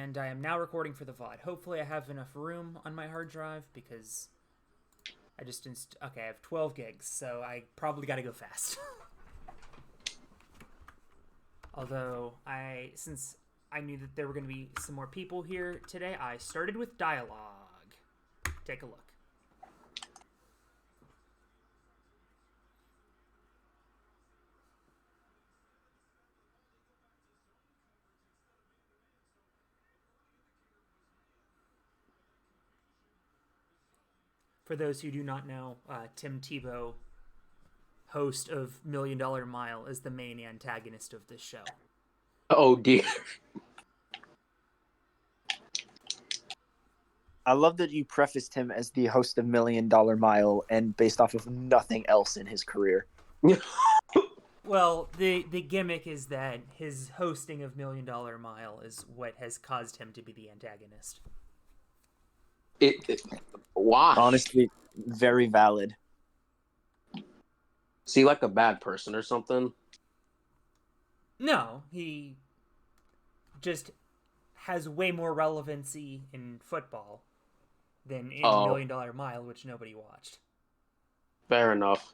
and I am now recording for the VOD. Hopefully I have enough room on my hard drive because I just okay, I have 12 gigs, so I probably got to go fast. Although since I knew that there were going to be some more people here today, I started with dialogue. Take a look. For those who do not know, Tim Tebow, host of Million Dollar Mile, is the main antagonist of this show. Oh, dear. I love that you prefaced him as the host of Million Dollar Mile and based off of nothing else in his career. Well, the gimmick is that his hosting of Million Dollar Mile is what has caused him to be the antagonist. Why? Honestly, very valid. Is he like a bad person or something? No, he just has way more relevancy in football than in Million Dollar Mile, which nobody watched. Fair enough.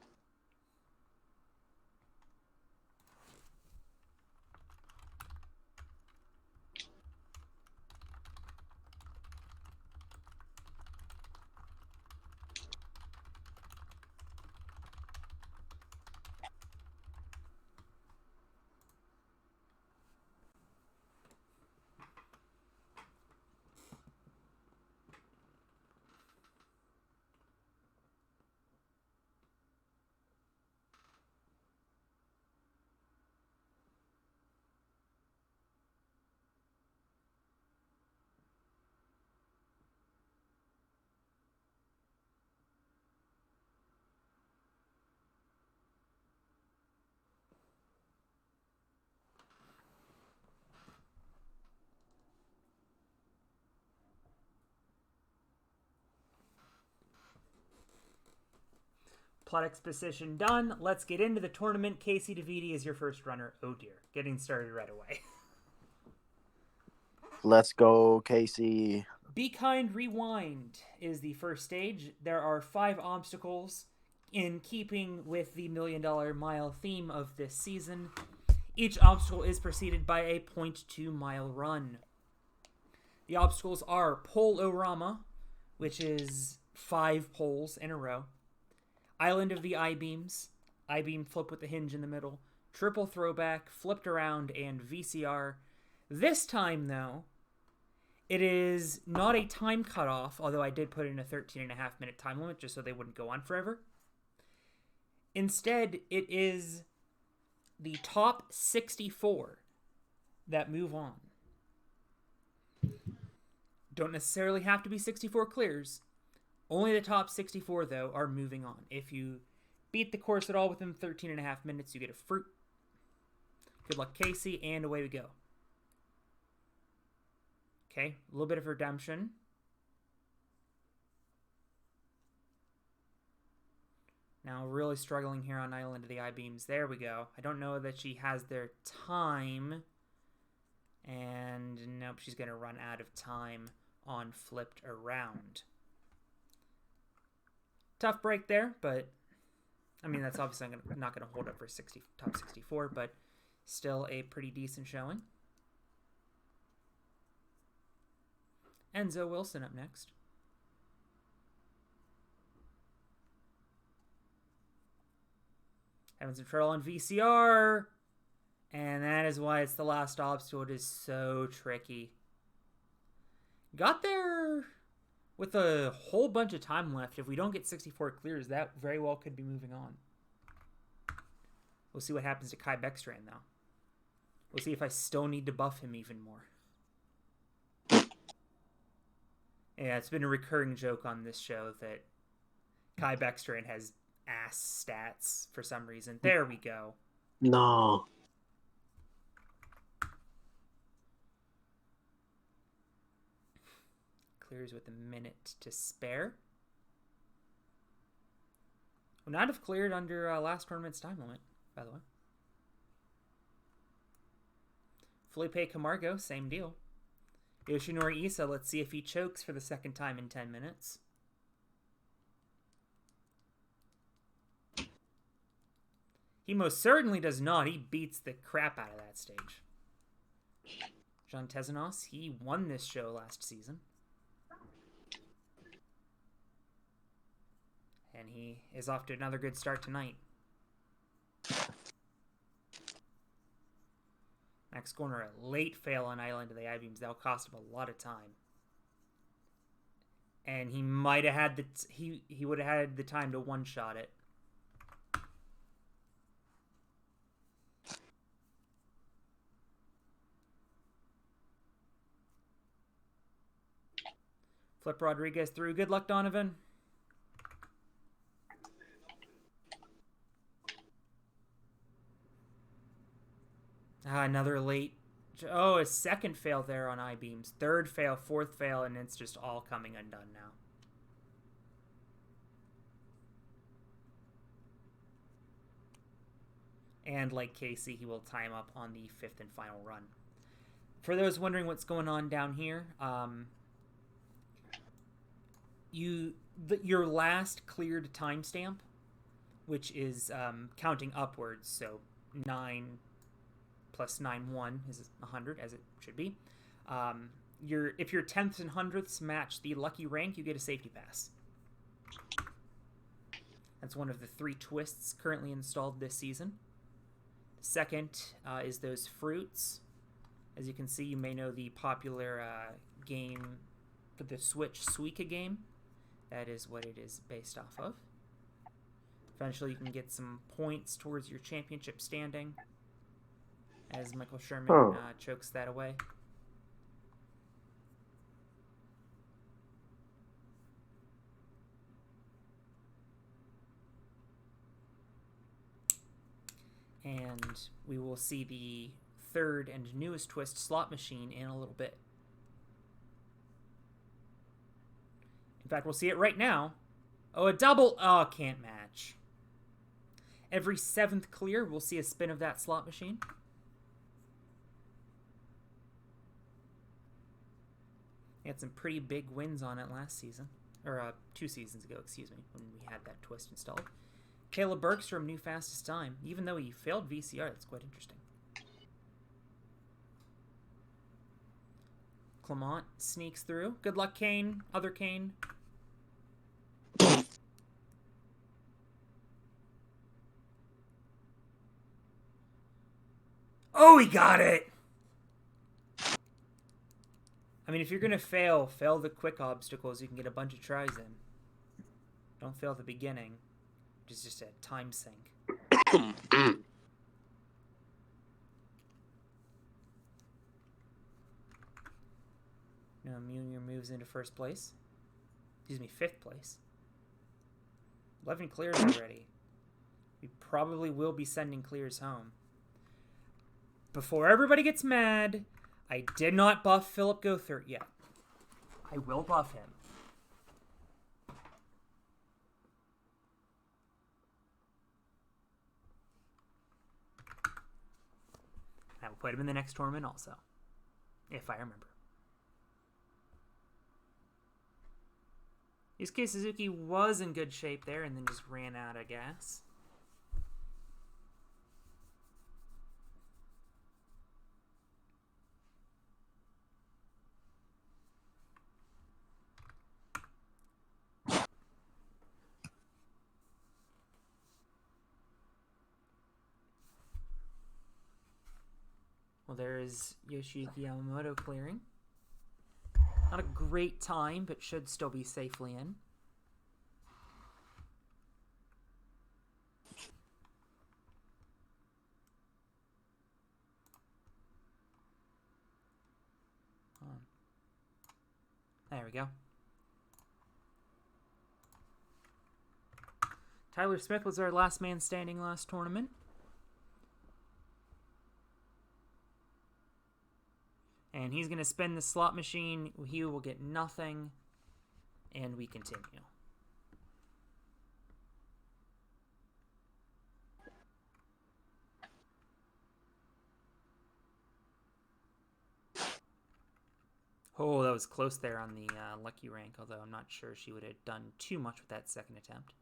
Plot exposition done. Let's get into the tournament. Casey DeViti is your first runner. Oh dear. Getting started right away. Let's go, Casey. Be Kind Rewind is the first stage. There are 5 obstacles in keeping with the Million Dollar Mile theme of this season. Each obstacle is preceded by a 0.2 mile run. The obstacles are Pole-O-Rama, which is 5 poles in a row. Island of the I-Beams, I-Beam flip with the hinge in the middle, Triple Throwback, Flipped Around, and VCR. This time, though, it is not a time cutoff, although I did put in a 13.5-minute time limit just so they wouldn't go on forever. Instead, it is the top 64 that move on. Don't necessarily have to be 64 clears. Only the top 64, though, are moving on. If you beat the course at all within 13.5 minutes, you get a fruit. Good luck, Casey, and away we go. Okay, a little bit of redemption. Now, really struggling here on Island of the I-Beams. There we go. I don't know that she has their time. And nope, she's going to run out of time on Flipped Around. Tough break there, but I mean, that's obviously not going to hold up for top 64, but still a pretty decent showing. Enzo Wilson up next. Having some trouble on VCR, and that is why it's the last obstacle. It is so tricky. Got there with a whole bunch of time left. If we don't get 64 clears, that very well could be moving on. We'll see what happens to Kai Beckstrand, though. We'll see if I still need to buff him even more. Yeah, it's been a recurring joke on this show that Kai Beckstrand has ass stats for some reason. There we go. No. Clears with a minute to spare. Would not have cleared under last tournament's time limit, by the way. Felipe Camargo, same deal. Yoshinori Issa, let's see if he chokes for the second time in 10 minutes. He most certainly does not. He beats the crap out of that stage. John Tezanos, he won this show last season. And he is off to another good start tonight. Max Corner, a late fail on Island of the I-beams. That'll cost him a lot of time. And he might have had he would have had the time to one-shot it. Flip Rodriguez through. Good luck, Donovan. Another late. Oh, a second fail there on I-beams. Third fail, fourth fail, and it's just all coming undone now. And like Casey, he will time up on the fifth and final run. For those wondering what's going on down here, your last cleared timestamp, which is counting upwards, so 9 plus 9, 1 is 100, as it should be. If your tenths and hundredths match the lucky rank, you get a safety pass. That's one of the 3 twists currently installed this season. The second is those fruits. As you can see, you may know the popular game for the Switch, Suika game. That is what it is based off of. Eventually, you can get some points towards your championship standing, as Michael Sherman chokes that away. And we will see the third and newest twist slot machine in a little bit. In fact, we'll see it right now. Oh, a double. Oh, can't match. Every 7th clear, we'll see a spin of that slot machine. Had some pretty big wins on it last season. Or 2 seasons ago, excuse me, when we had that twist installed. Caleb Bergstrom, new fastest time. Even though he failed VCR, that's quite interesting. Clement sneaks through. Good luck, Kane. Other Kane. Oh, he got it! I mean, if you're going to fail the quick obstacles. You can get a bunch of tries in. Don't fail the beginning, which is just a time sink. Now Munier moves into first place. Excuse me, 5th place. 11 clears already. We probably will be sending clears home. Before everybody gets mad, I did not buff Philip Gothert yet. I will buff him. I will put him in the next tournament also, if I remember. Yusuke Suzuki was in good shape there and then just ran out of gas. Well, there is Yoshiyuki Yamamoto clearing. Not a great time, but should still be safely in. There we go. Tyler Smith was our last man standing last tournament. And he's going to spin the slot machine. He will get nothing. And we continue. Oh, that was close there on the lucky rank, although I'm not sure she would have done too much with that second attempt.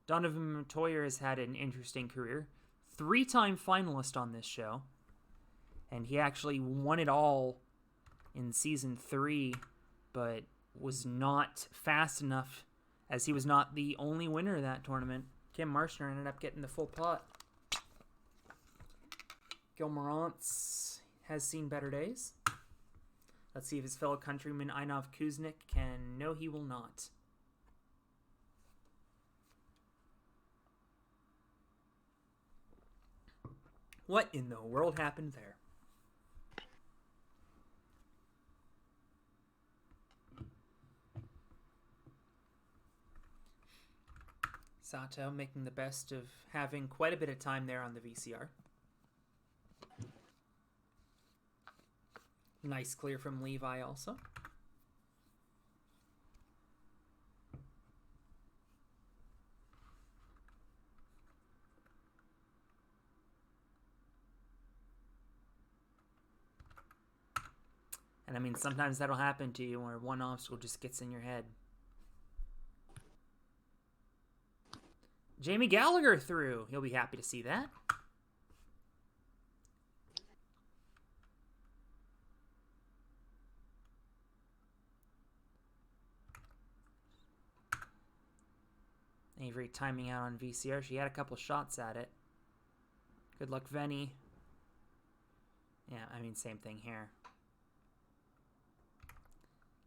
Donovan Montoya has had an interesting career. 3-time finalist on this show. And he actually won it all in Season 3, but was not fast enough, as he was not the only winner of that tournament. Kim Marshner ended up getting the full pot. Gil Morantz has seen better days. Let's see if his fellow countryman Einov Kuznik can. No, he will not. What in the world happened there? Sato making the best of having quite a bit of time there on the VCR. Nice clear from Levi also. And I mean, sometimes that'll happen to you where one obstacle just gets in your head. Jamie Gallagher through. He'll be happy to see that. Avery timing out on VCR. She had a couple shots at it. Good luck, Venny. Yeah, I mean, same thing here.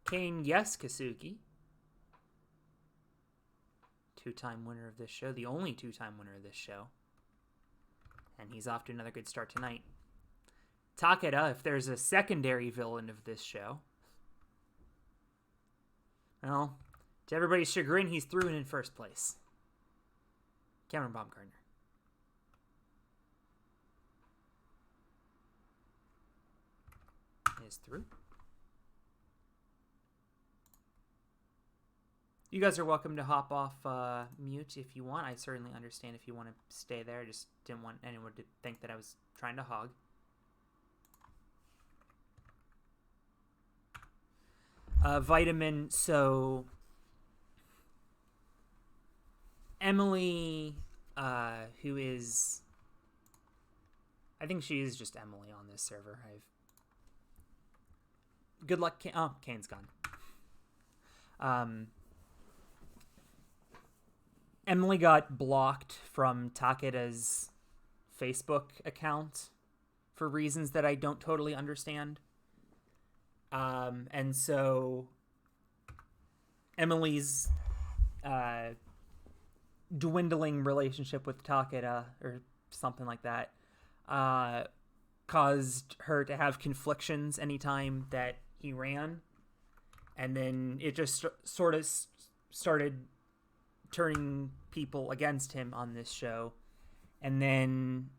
Kane, yes, Kasugi. 2-time winner of this show. The only 2-time winner of this show. And he's off to another good start tonight. Takeda, if there's a secondary villain of this show. Well, to everybody's chagrin, he's through and in first place. Cameron Baumgartner. Is through. You guys are welcome to hop off mute if you want. I certainly understand if you want to stay there. I just didn't want anyone to think that I was trying to hog. Vitamin, so Emily, who is, I think she is just Emily on this server. Good luck, Kane's gone. Emily got blocked from Takeda's Facebook account for reasons that I don't totally understand. And so Emily's dwindling relationship with Takeda or something like that caused her to have conflictions anytime that he ran. And then it just sort of started turning people against him on this show. And then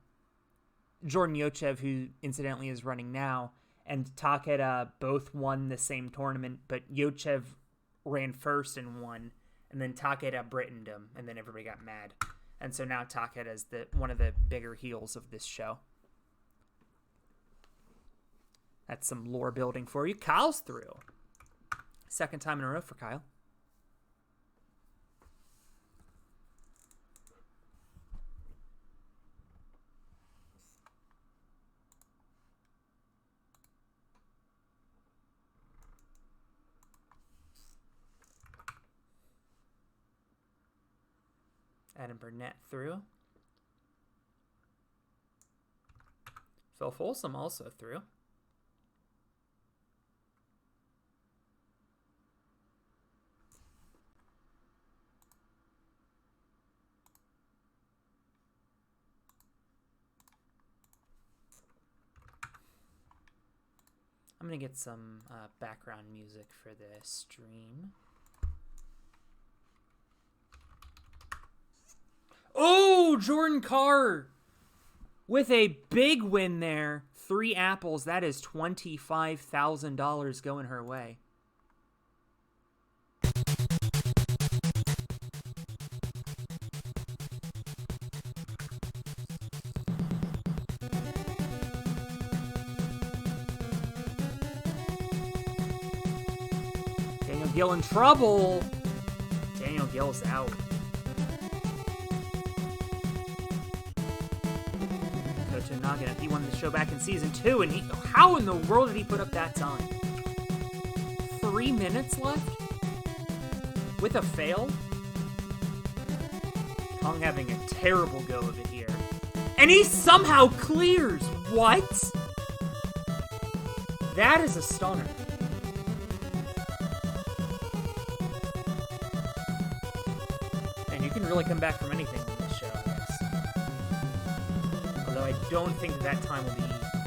Jordan Yochev, who incidentally is running now, and Takeda both won the same tournament, but Yochev ran first and won, and then Takeda Brittoned him, and then everybody got mad. And so now Takeda is one of the bigger heels of this show. That's some lore building for you. Kyle's through. Second time in a row for Kyle. Adam Burnett through. Phil Folsom also through. I'm going to get some background music for the stream. Oh, Jordan Carr with a big win there. 3 apples. That is $25,000 going her way. Gill in trouble. Daniel Gill's out. Koto Nagano, he won the show back in season 2, and how in the world did he put up that time? 3 minutes left? With a fail? Kong having a terrible go of it here. And he somehow clears! What? That is a stunner. And you can really come back from anything on this show, I guess. Although I don't think that time will be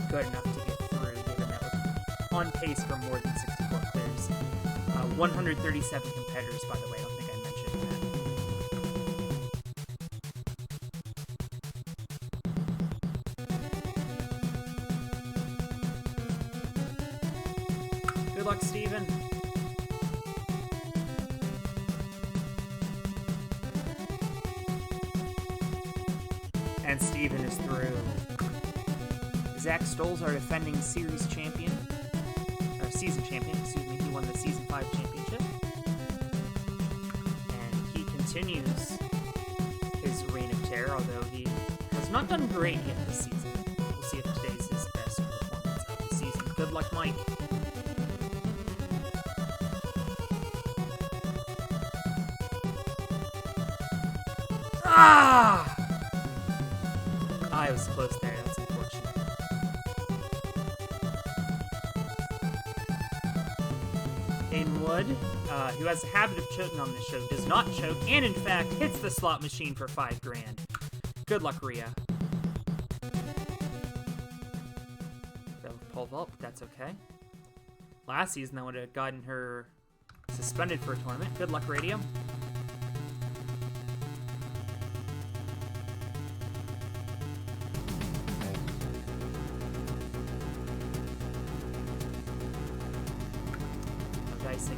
good enough to get through, given that we're on pace for more than 64 clears. 137 competitors, by the way. I don't think I mentioned that. Good luck, Steven. And Steven is through. Zach Stolz, our defending series champion. Or season champion, excuse me. He won the Season 5 championship. And he continues his reign of terror, although he has not done great yet this season. We'll see if today's his best performance of the season. Good luck, Mike. Ah! I was close there. That's unfortunate. Dane Wood, who has a habit of choking on this show, does not choke, and in fact hits the slot machine for $5,000. Good luck, Rhea. They'll pull up, but that's okay. Last season, that would have gotten her suspended for a tournament. Good luck, Radio.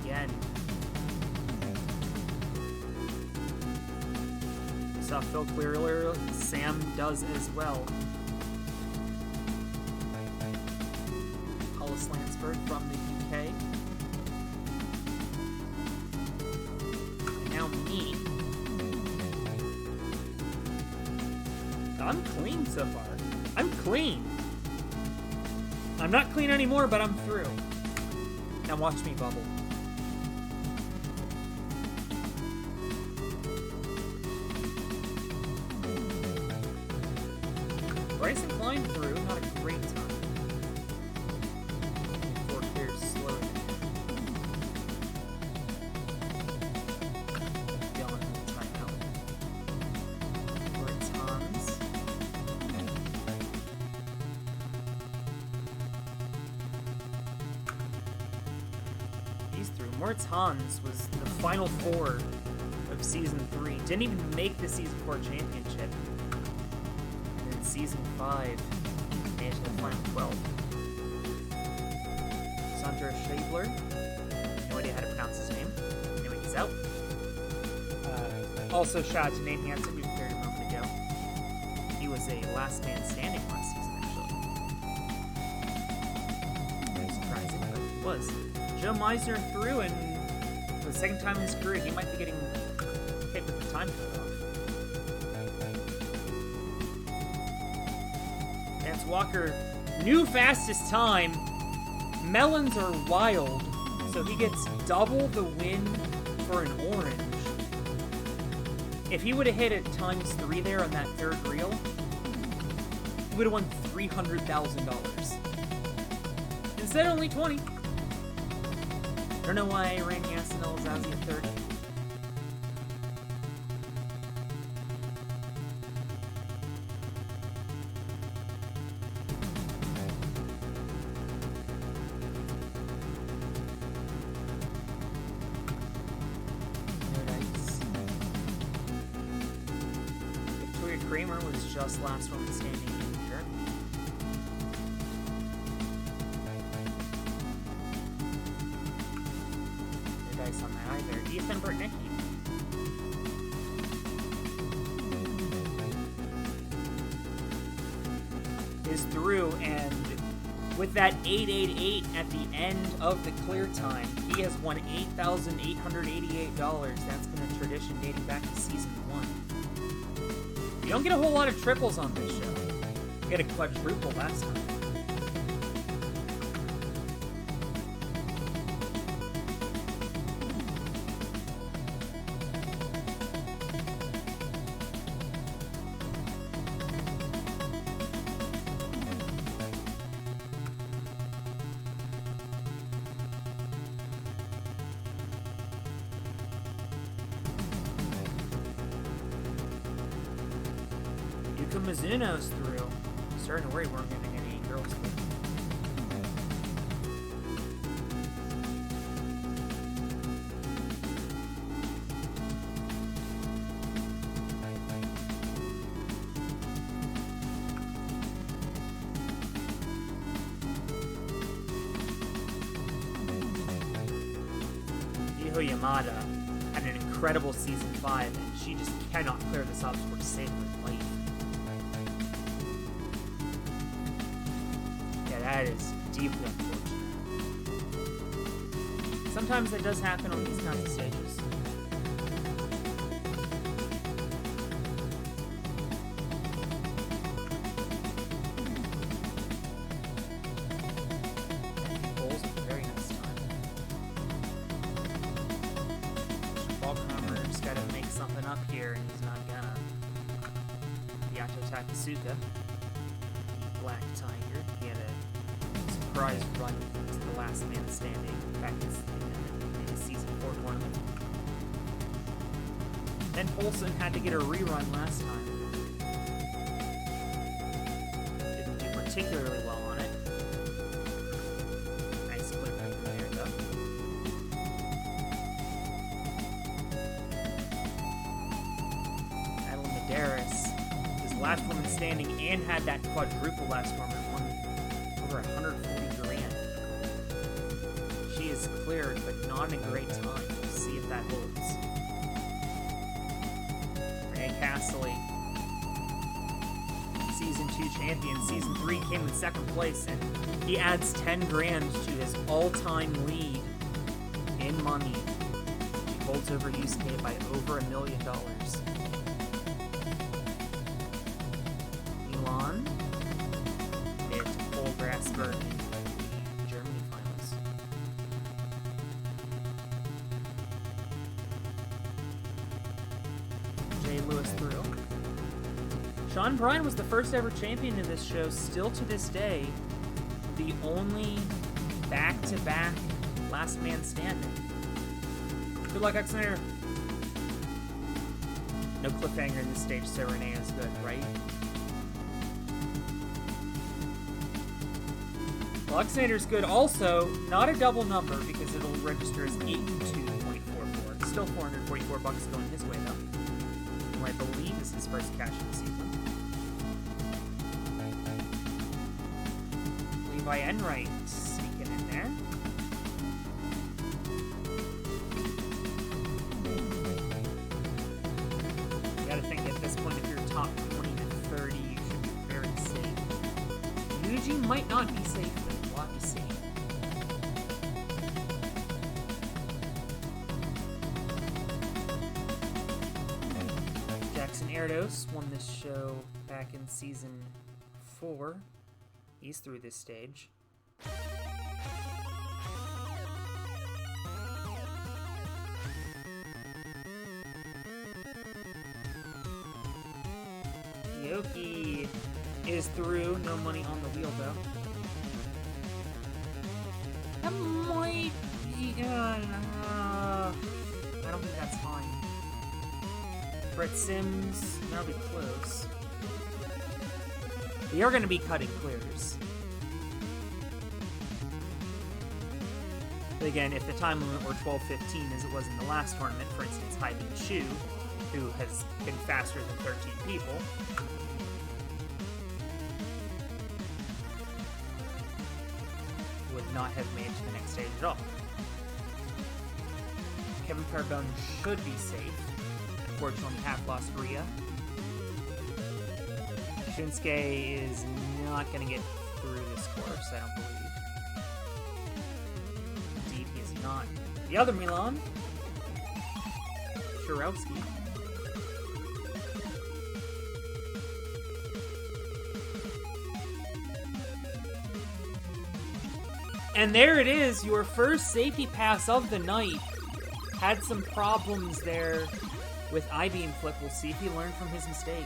Again. We saw Phil clear earlier. Sam does as well. Hollis Lansford from the UK. And now me. I'm clean so far. I'm clean. I'm not clean anymore, but I'm through. Now watch me bubble. Bryson climbed through, not a great time. 4 clears slowly. Dylan in the timeout. Moritz Hans. He's through. Moritz Hans was the final 4 of Season 3. Didn't even make the Season 4 championship. Season 5 made it to the final 12. Sandra Schaebler, no idea how to pronounce his name. Anyway, he's out. Also, shout out to Nate Hansen, who cleared a moment ago. He was a last man standing last season, actually. Very surprising, but he was. Joe Meisner through, and for the second time in his career, he might be getting hit with the time cutoff. Walker, new fastest time. Melons are wild, so he gets double the win for an orange. If he would have hit it ×3 there on that third reel, he would have won $300,000. Instead, only 20. I don't know why Randy Asinel is out at 30. Kramer was just last one standing in Germany. No dice on that either. Ethan Bertnicki. Is through, and With that 888 at the end of the clear time, he has won $8,888. That's been a tradition dating back to Season 1. You don't get a whole lot of triples on this show. You get a quadruple last time. Mizuno's through. Starting to worry we weren't going to get any girls. Yuho Yamada had an incredible Season 5, and she just cannot clear this obstacle to save her life. That is deeply unfortunate. Sometimes that does happen on these kinds of stages. Bowls a very nice time. Ballcomer's got to make something up here, and he's not gonna. Yato Takasuka, Black Tiger, he had a surprise run to the last man standing back in the Season 4 tournament. Then Polson had to get a rerun last time. Didn't do particularly well on it. Nice clip from there, though. Adeline Medeiros was last woman standing and had that quadruple last tournament. Won over 140 grand. She is cleared, but not in a great time. We'll see if that holds. Renee Castley, Season 2 champion. Season 3 came in second place, and he adds 10 grand to his all-time lead in money. He holds over Yusuke by over $1 million. Milan made it to Paul Grasberg in the Germany finals. Jay Lewis through. Sean Bryan was the first ever champion in this show, still to this day, the only back-to-back last man standing. Good luck, X-Nader. No cliffhanger in this stage, so Renee is good, right? Well, X-Nader's good also, not a double number because it'll register as 82.44. It's still $444 going his way though. Who I believe is his first cash of the season. Levi Enright sneaking in there. You gotta think at this point if you're top 20 to 30, you should be very safe. Yuji might not be safe, but we'll have to see. Jackson Erdos won this show back in Season 4. He's through this stage. Yoki is through. No money on the wheel, though. That might be... I don't think that's fine. Brett Sims, that'll be close. We are going to be cutting clears. But again, if the time limit were 12:15 as it was in the last tournament, for instance, Hyben Chu, who has been faster than 13 people, would not have made it to the next stage at all. Kevin Carbone should be safe. Unfortunately, half lost Rhea. Shinsuke is not going to get through this this course, I don't believe. Indeed, he is not. The other Milan, Shirowski. And there it is, your first safety pass of the night. Had some problems there with I-beam flip. We'll see if he learned from his mistake.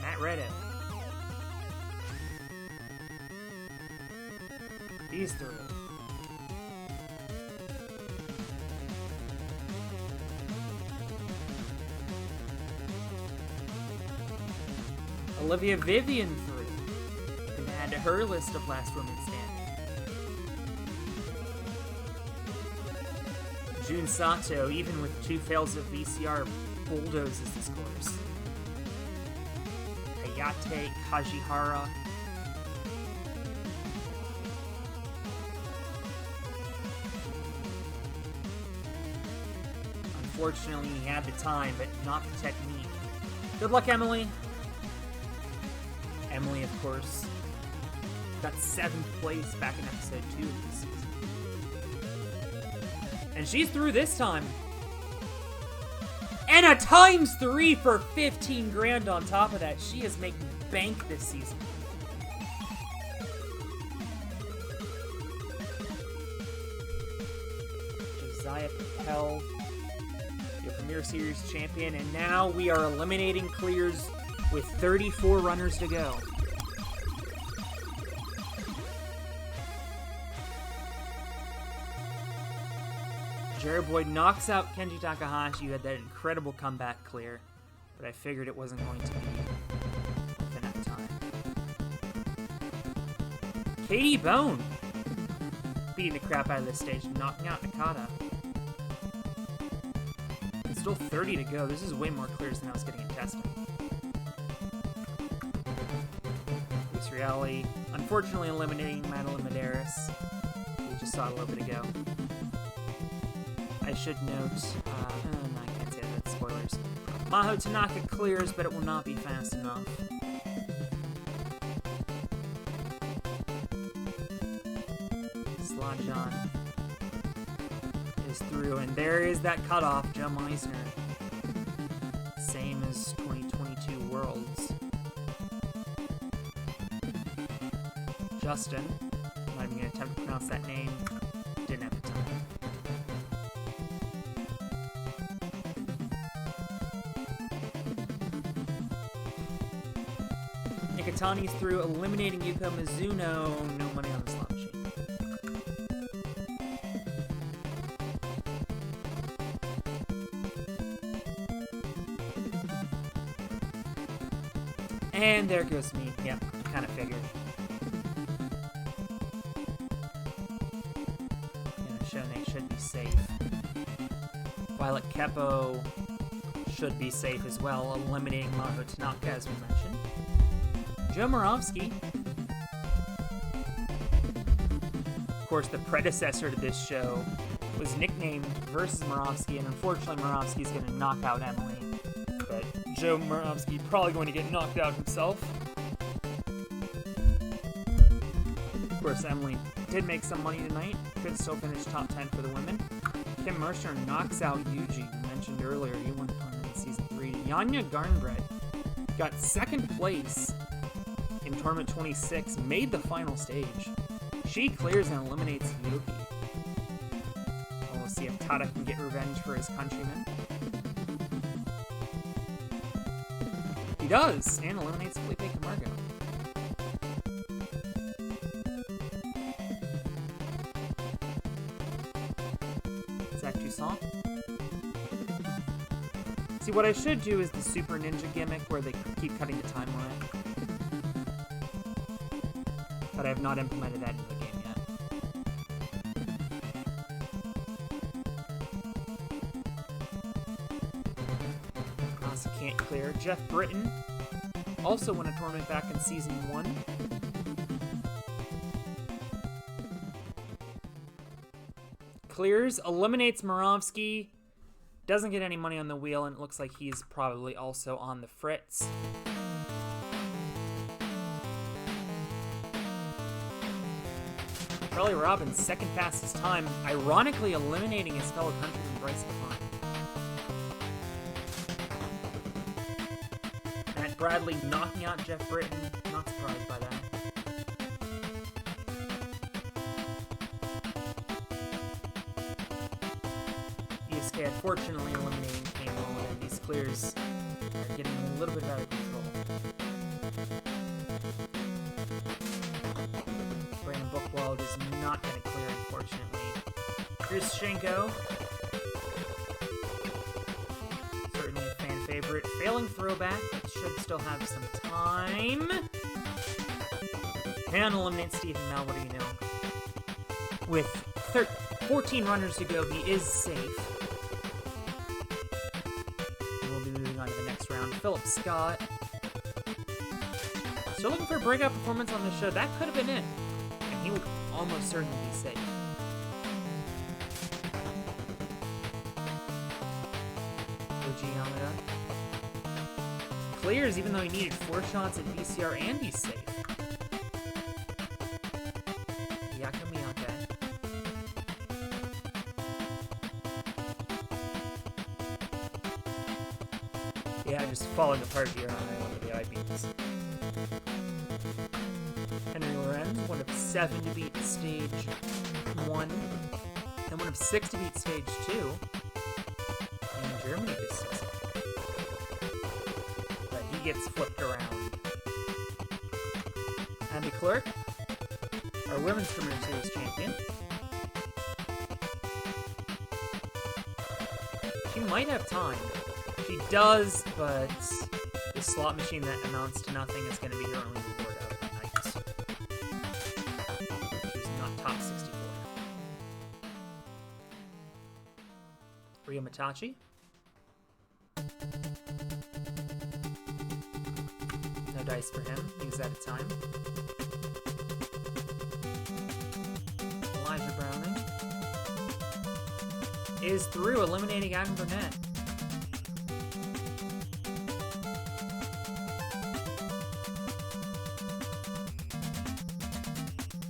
Matt Redo. He's through. Olivia Vivian through. Can add to her list of last women standing. Jun Sato, even with 2 fails of VCR, bulldozes this course. Hayate Kajihara. Unfortunately, he had the time, but not the technique. Good luck, Emily. Emily, of course, got 7th place back in episode 2 of this season. And she's through this time. And a ×3 for 15 grand on top of that. She is making bank this season. Josiah Patel, your Premier Series champion. And now we are eliminating clears with 34 runners to go. Jared Boyd knocks out Kenji Takahashi, who had that incredible comeback clear, but I figured it wasn't going to be enough time. Katie Bone beating the crap out of this stage, knocking out Nakata. It's still 30 to go. This is way more clears than I was getting in testing. Luis Reale, unfortunately eliminating Madeline Medeiros. We just saw it a little bit ago. I should note, I can't say that, spoilers. Maho Tanaka clears, but it will not be fast enough. Slajan is through, and there is that cutoff, Joe Meisner. Same as 2022 Worlds. Justin, I'm not even going to attempt to pronounce that name, didn't have the time. Nikitani's through, eliminating Yuko Mizuno. No money on the slot machine. And there goes me. Yep, kind of figured. Shone should be safe. Violet Keppo should be safe as well, eliminating Maho Tanaka, as we mentioned. Joe Moravsky, of course, the predecessor to this show, was nicknamed Versus Moravsky, and unfortunately Moravsky's going to knock out Emily. But Joe Moravsky probably going to get knocked out himself. Of course, Emily did make some money tonight. Could still finish top 10 for the women. Kim Mercer knocks out Yuji, you mentioned earlier. You won in Season 3. Yanya Garnbrett got 2nd place in Tournament 26, made the final stage. She clears and eliminates Yuki. We'll see if Tada can get revenge for his countrymen. He does, and eliminates Felipe Camargo. Zach Toussaint. See, what I should do is the Super Ninja gimmick where they keep cutting the timeline. But I have not implemented that into the game yet. Nasa can't clear. Jeff Britton also won a tournament back in Season 1. Clears, eliminates Moravsky, doesn't get any money on the wheel, and it looks like he's probably also on the fritz. Charlie Robbins' second fastest time, ironically eliminating his fellow countryman Bryce Devine. Matt Bradley knocking out Jeff Britton, not surprised by that. ESK unfortunately eliminating Kane Rowan, and these clears are getting a little bit out of control. Brandon Buchwald is not going to clear, unfortunately. Here's Shenko. Certainly a fan favorite. Failing throwback, but should still have some time. And eliminate Stephen Mel, what do you know? With 14 runners to go, he is safe. And we'll be moving on to the next round. Philip Scott. Still looking for a breakout performance on the show. That could have been it. And he would almost certainly be safe. Koji Yamada clears even though he needed 4 shots at VCR and he's safe. Yaka Miyake. Yeah, just falling apart here on one of the I-beams. Henry Lorenz, 1 of 7 to beat stage 1, and 1 of 6 to beat stage 2. And Germany just says it. But he gets flipped around. Andy Clark, our Women's Premier Series champion. She might have time. She does, but the slot machine that amounts to nothing is going to be her only reward out of the night. She's not top 64. Ryo Matachi. No dice for him. He was out of time. Elijah Browning is through, eliminating Adam Burnett.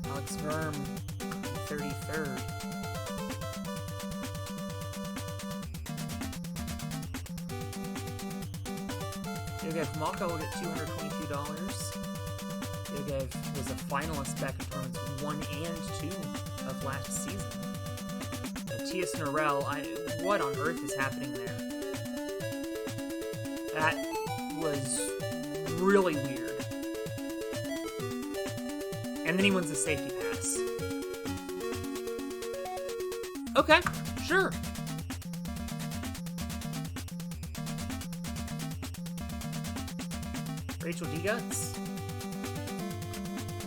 Alex Verm, 33rd. Yogev Maka will get $222. Yogev was a finalist back in tournaments 1 and 2 of last season. Matthias Norell, what on earth is happening there? That was really weird. And then he wins the safety pass. Okay, sure. Rachel D-Guts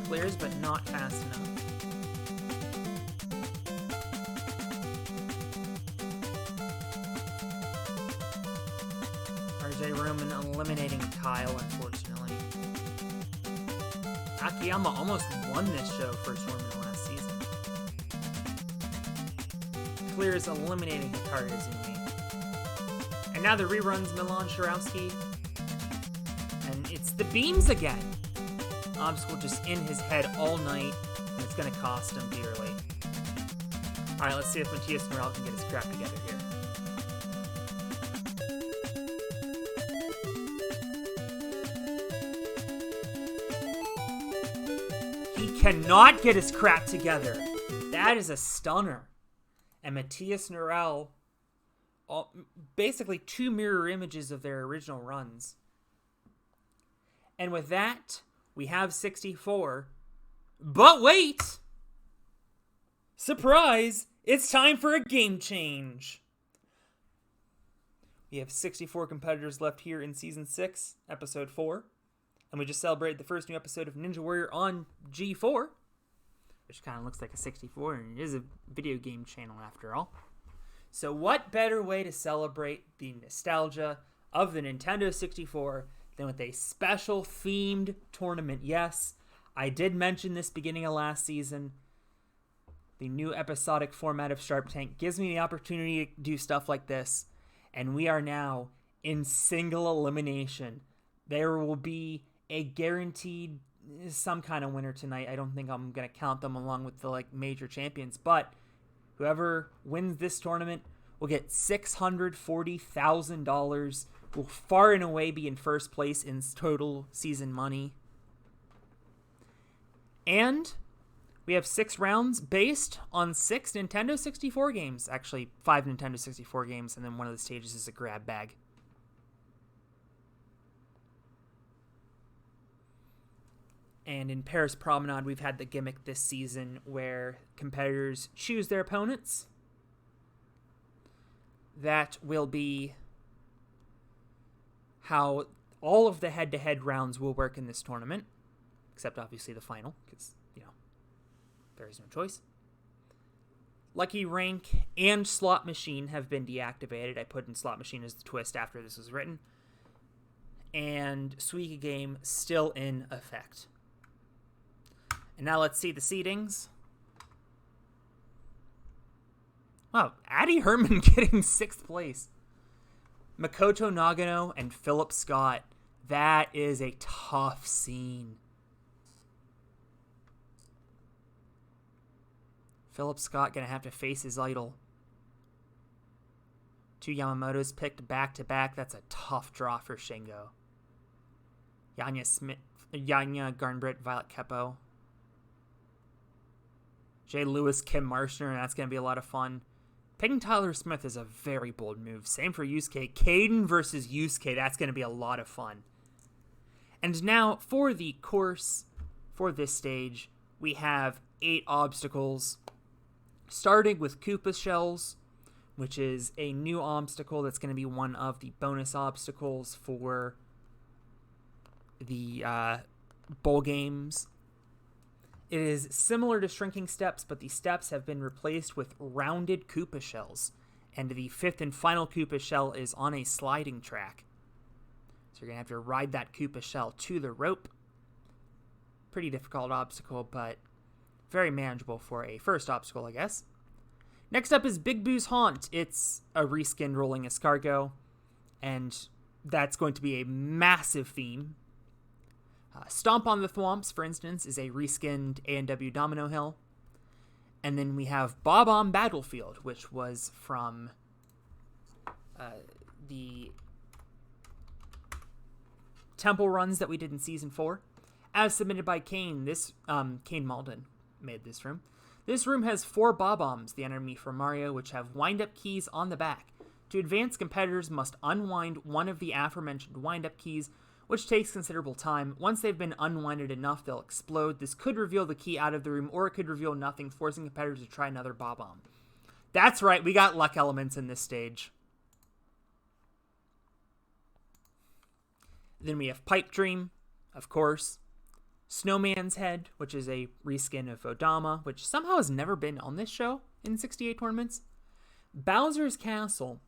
clears, but not fast enough. RJ Roman eliminating Kyle, unfortunately. Akiyama almost won this show for a tournament last season. Clears, eliminating Hikaru Izumi. And now the reruns Milan Sharowski. And it's the beams again. Obstacle just in his head all night, and it's going to cost him dearly. Alright, let's see if Matthias Norell can get his crap together here. He cannot get his crap together. That is a stunner. And Matthias Norell, basically 2 mirror images of their original runs. And with that, we have 64. But wait! Surprise! It's time for a game change! We have 64 competitors left here in Season 6, Episode 4. And we just celebrated the first new episode of Ninja Warrior on G4. Which kind of looks like a 64, and it is a video game channel after all. So what better way to celebrate the nostalgia of the Nintendo 64 than with a special themed tournament? Yes, I did mention this beginning of last season. The new episodic format of Sharp Tank gives me the opportunity to do stuff like this, and we are now in single elimination. There will be a guaranteed some kind of winner tonight. I don't think I'm going to count them along with the major champions, but whoever wins this tournament will get $640,000, will far and away be in first place in total season money. And we have 6 rounds based on 6 Nintendo 64 games. Actually, 5 Nintendo 64 games, and then one of the stages is a grab bag. And in Paris Promenade, we've had the gimmick this season where competitors choose their opponents. That will be how all of the head-to-head rounds will work in this tournament, except obviously the final, because, there is no choice. Lucky Rank and Slot Machine have been deactivated. I put in Slot Machine as the twist after this was written. And Suika Game still in effect. And now let's see the seedings. Wow, Addie Herman getting 6th place. Makoto Nagano and Philip Scott. That is a tough scene. Philip Scott going to have to face his idol. 2 Yamamotos picked back-to-back. That's a tough draw for Shingo. Yanya Garnbrit, Violet Keppo. Jay Lewis, Kim Marshner, that's going to be a lot of fun. Picking Tyler Smith is a very bold move. Same for Yusuke. Caden versus Yusuke, that's going to be a lot of fun. And now, for the course, for this stage, we have 8 obstacles. Starting with Koopa Shells, which is a new obstacle that's going to be one of the bonus obstacles for the bowl games. It is similar to Shrinking Steps, but the steps have been replaced with rounded Koopa Shells, and the 5th and final Koopa Shell is on a sliding track. So you're going to have to ride that Koopa Shell to the rope. Pretty difficult obstacle, but very manageable for a first obstacle, I guess. Next up is Big Boo's Haunt. It's a reskinned Rolling Escargot, and that's going to be a massive theme. Stomp on the Thwomps, for instance, is a reskinned A&W Domino Hill. And then we have Bob-omb Battlefield, which was from the Temple runs that we did in Season 4. As submitted by Kane, Kane Malden made this room. This room has 4 Bob-ombs, the enemy for Mario, which have wind-up keys on the back. To advance, competitors must unwind one of the aforementioned wind-up keys, which takes considerable time. Once they've been unwinded enough, they'll explode. This could reveal the key out of the room, or it could reveal nothing, forcing competitors to try another Bob-omb. That's right, we got luck elements in this stage. Then we have Pipe Dream, of course. Snowman's Head, which is a reskin of Odama, which somehow has never been on this show in 68 tournaments. Bowser's Castle.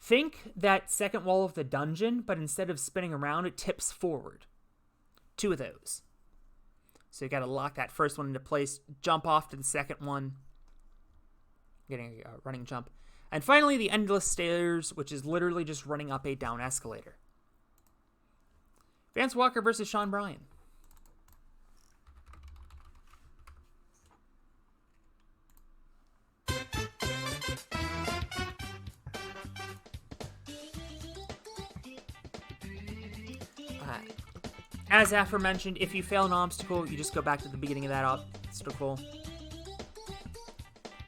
Think that second wall of the dungeon, but instead of spinning around, it tips forward. 2 of those. So you got to lock that first one into place, jump off to the second one, getting a running jump. And finally, the Endless Stairs, which is literally just running up a down escalator. Vance Walker versus Sean Bryan. As aforementioned, if you fail an obstacle, you just go back to the beginning of that obstacle.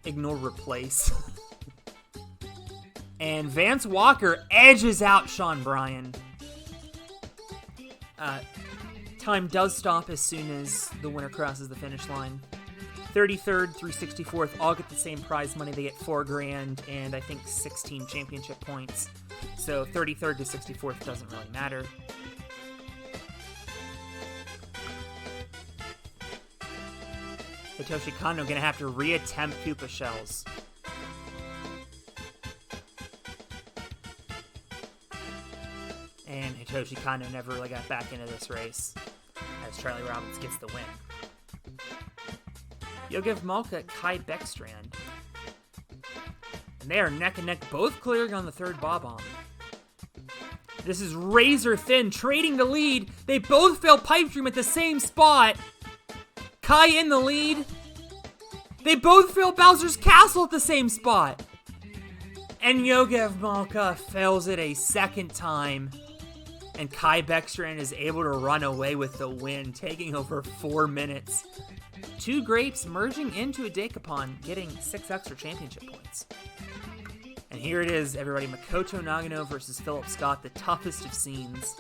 Ignore replace. And Vance Walker edges out Sean Bryan. Time does stop as soon as the winner crosses the finish line. 33rd through 64th all get the same prize money. They get $4,000 and I think 16 championship points. So 33rd to 64th doesn't really matter. Hitoshi Kano gonna have to reattempt Koopa Shells. And Hitoshi Kano never really got back into this race, as Charlie Robbins gets the win. Yogev Malka, Kai Beckstrand. And they are neck and neck, both clearing on the 3rd Bob-omb. This is razor thin, trading the lead. They both fail Pipe Dream at the same spot. Kai in the lead. They both fail Bowser's Castle at the same spot. And Yogev Malka fails it a second time. And Kai Beckstrand is able to run away with the win, taking over 4 minutes. 2 grapes merging into a Dekapon, getting 6 extra championship points. And here it is, everybody. Makoto Nagano versus Philip Scott, the toughest of scenes.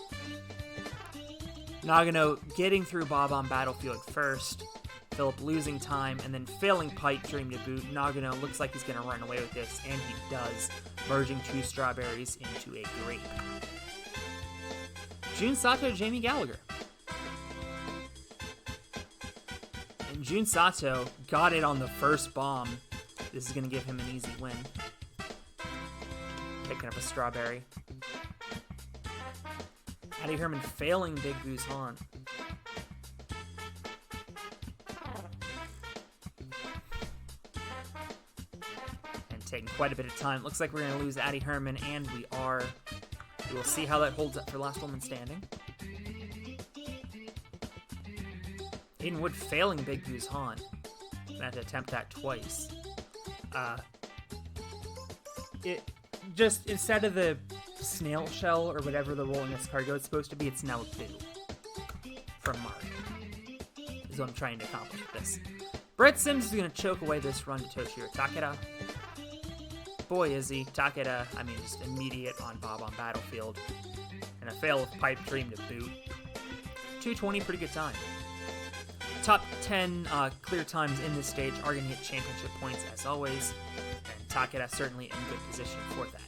Nagano getting through Bob-omb Battlefield first. Philip losing time, and then failing Pipe Dream to boot. Nagano looks like he's going to run away with this, and he does, merging 2 strawberries into a grape. Jun Sato, Jamie Gallagher. And Jun Sato got it on the first bomb. This is going to give him an easy win. Picking up a strawberry. Addy Herman failing Big Boo's Haunt. And taking quite a bit of time. Looks like we're going to lose Addy Herman, and we are. We will see how that holds up for last woman standing. Aiden Wood failing Big Boo's Haunt. Gonna have to attempt that twice. Just instead of the snail shell or whatever the rolling escargot is supposed to be, it's now a boo from Mark. Is what I'm trying to accomplish with this. Brett Sims is going to choke away this run to Toshiro Takeda. Boy, is he. Takeda, just immediate on Bob-omb Battlefield. And a fail of Pipe Dream to boot. 2:20, pretty good time. Top 10 clear times in this stage are going to get championship points as always. And Takeda certainly in good position for that.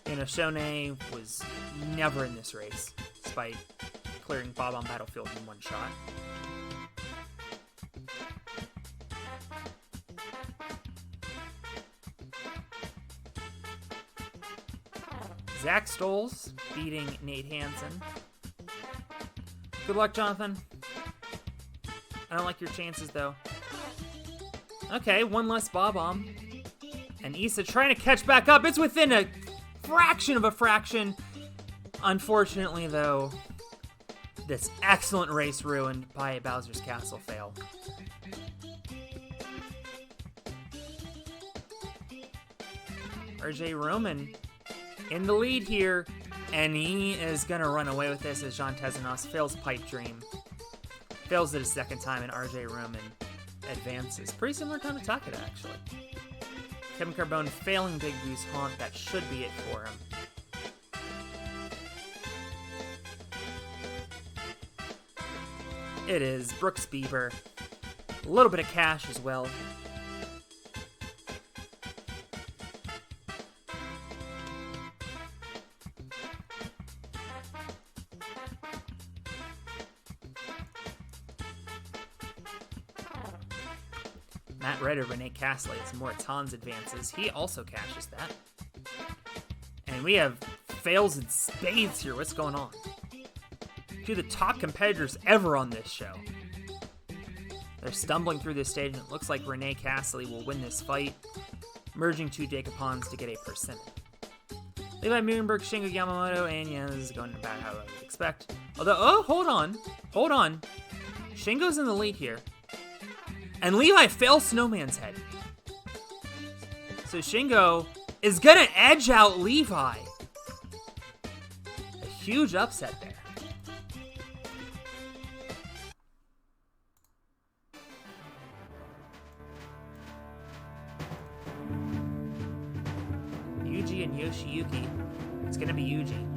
Inoshone was never in this race, despite clearing Bob-omb Battlefield in 1 shot. Zach Stoles beating Nate Hansen. Good luck, Jonathan. I don't like your chances, though. Okay, 1 less Bob-omb. And Issa trying to catch back up. It's within a fraction of a fraction. Unfortunately, though, this excellent race ruined by a Bowser's Castle fail. RJ Roman in the lead here, and he is going to run away with this as Jean Tezanos fails Pipe Dream. Fails it a second time, and RJ Roman advances. Pretty similar time to Takeda, actually. Kevin Carbone failing Big Boo's Haunt. That should be it for him. It is Brooks Bieber. A little bit of cash as well. Matt Redder, Renee Castley as Moratan's advances. He also cashes that. And we have fails in spades here. What's going on? 2 of the top competitors ever on this show. They're stumbling through this stage, and it looks like Renee Castley will win this fight, merging 2 Dekapons to get a persimmon. Levi Murenberg, Shingo Yamamoto, and yeah, this is going about how I would expect. Although, hold on. Shingo's in the lead here. And Levi fails Snowman's Head. So Shingo is going to edge out Levi. A huge upset there. Yuji and Yoshiyuki. It's going to be Yuji.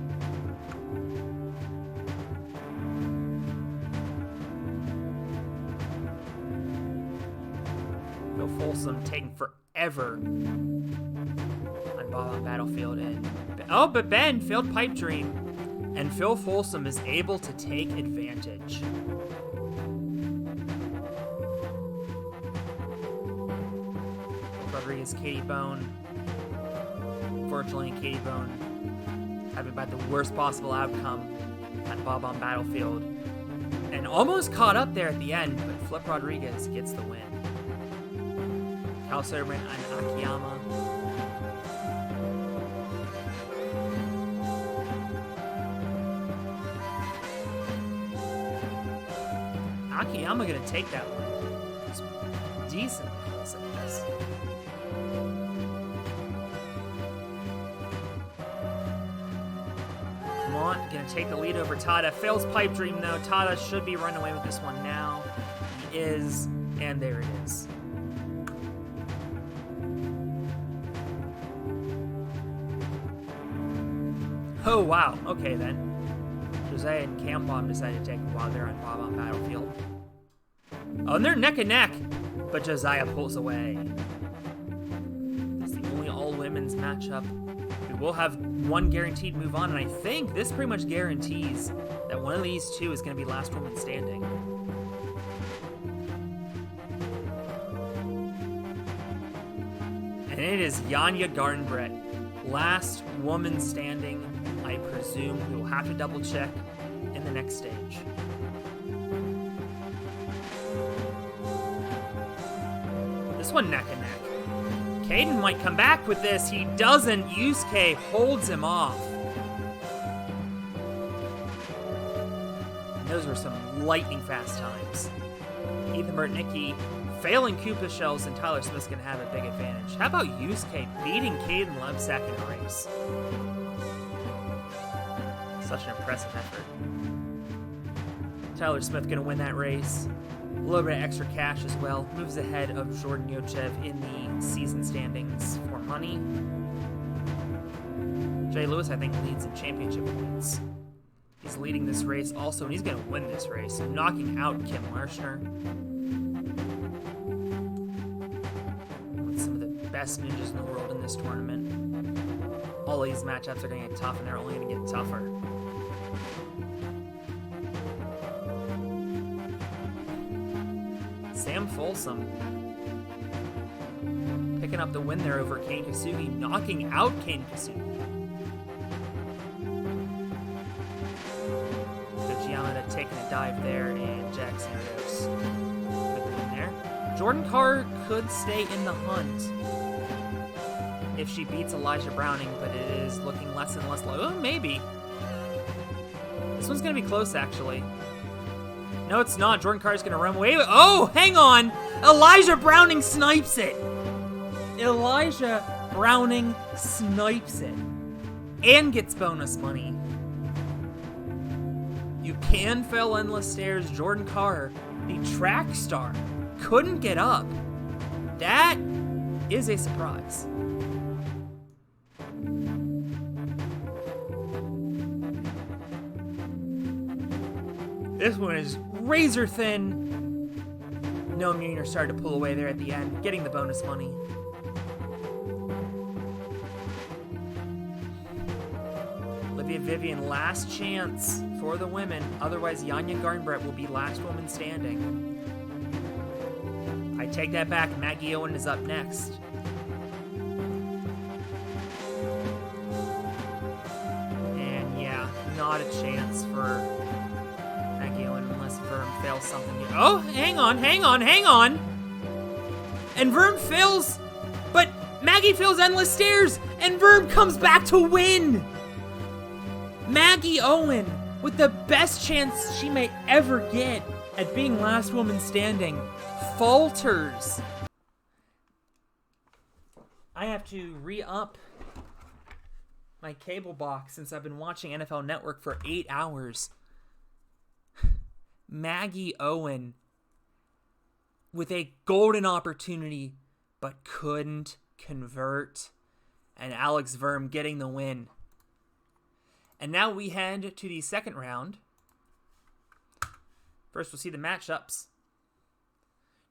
Phil Folsom taking forever on Bob-omb Battlefield. But Ben failed Pipe Dream, and Phil Folsom is able to take advantage. Rodriguez, Katie Bone. Unfortunately, Katie Bone having about the worst possible outcome at Bob-omb Battlefield. And almost caught up there at the end, but Flip Rodriguez gets the win. Cal Soderman and Akiyama. Nakayama gonna take that one. It's decent close at this. Lamont gonna take the lead over Tada. Fails pipe dream though. Tada should be running away with this one now. He is, and there it is. Oh wow, okay then. Josiah and Cam Bomb decided to take a while there on Bob-on Battlefield. Oh, and they're neck and neck, but Josiah pulls away. That's the only all-women's matchup. We will have one guaranteed move on, and I think this pretty much guarantees that one of these two is going to be last woman standing. And it is Janja Garnbret, last woman standing. I presume we will have to double check in the next stage. This one neck and neck. Caden might come back with this. He doesn't. Yusuke holds him off. And those were some lightning fast times. Ethan Burtnicki failing Koopa shells, and Tyler Smith's going to have a big advantage. How about Yusuke beating Caden Lebsack in a race? Such an impressive effort. Tyler Smith going to win that race. A little bit of extra cash as well. Moves ahead of Jordan Yochev in the season standings for money. Jay Lewis, I think, leads in championship points. He's leading this race also, and he's going to win this race, knocking out Kim Marshner. With some of the best ninjas in the world in this tournament. All these matchups are going to get tough, and they're only going to get tougher. Sam Folsom picking up the win there over Kane Kasugi, knocking out Kane Kasugi. So Giamatti taking a dive there, and Jackson Santos with the win there. Jordan Carr could stay in the hunt if she beats Elijah Browning, but it is looking less and less low. Oh, maybe. This one's going to be close, actually. No, it's not. Jordan Carr's going to run away. Oh, hang on. Elijah Browning snipes it. Elijah Browning snipes it. And gets bonus money. You can fail endless stairs. Jordan Carr, the track star, couldn't get up. That is a surprise. This one is razor thin. Noam Jr. started to pull away there at the end, getting the bonus money. Olivia Vivian, last chance for the women. Otherwise, Janja Garnbret will be last woman standing. I take that back. Maggie Owen is up next. And yeah, not a chance for unless Verm fails something new. Oh, hang on. And Verm fails, but Maggie fails endless stairs, and Verm comes back to win. Maggie Owen, with the best chance she may ever get at being last woman standing, falters. I have to re-up my cable box since I've been watching NFL Network for 8 hours. Maggie Owen with a golden opportunity, but couldn't convert. And Alex Verm getting the win. And now we head to the second round. First, we'll see the matchups.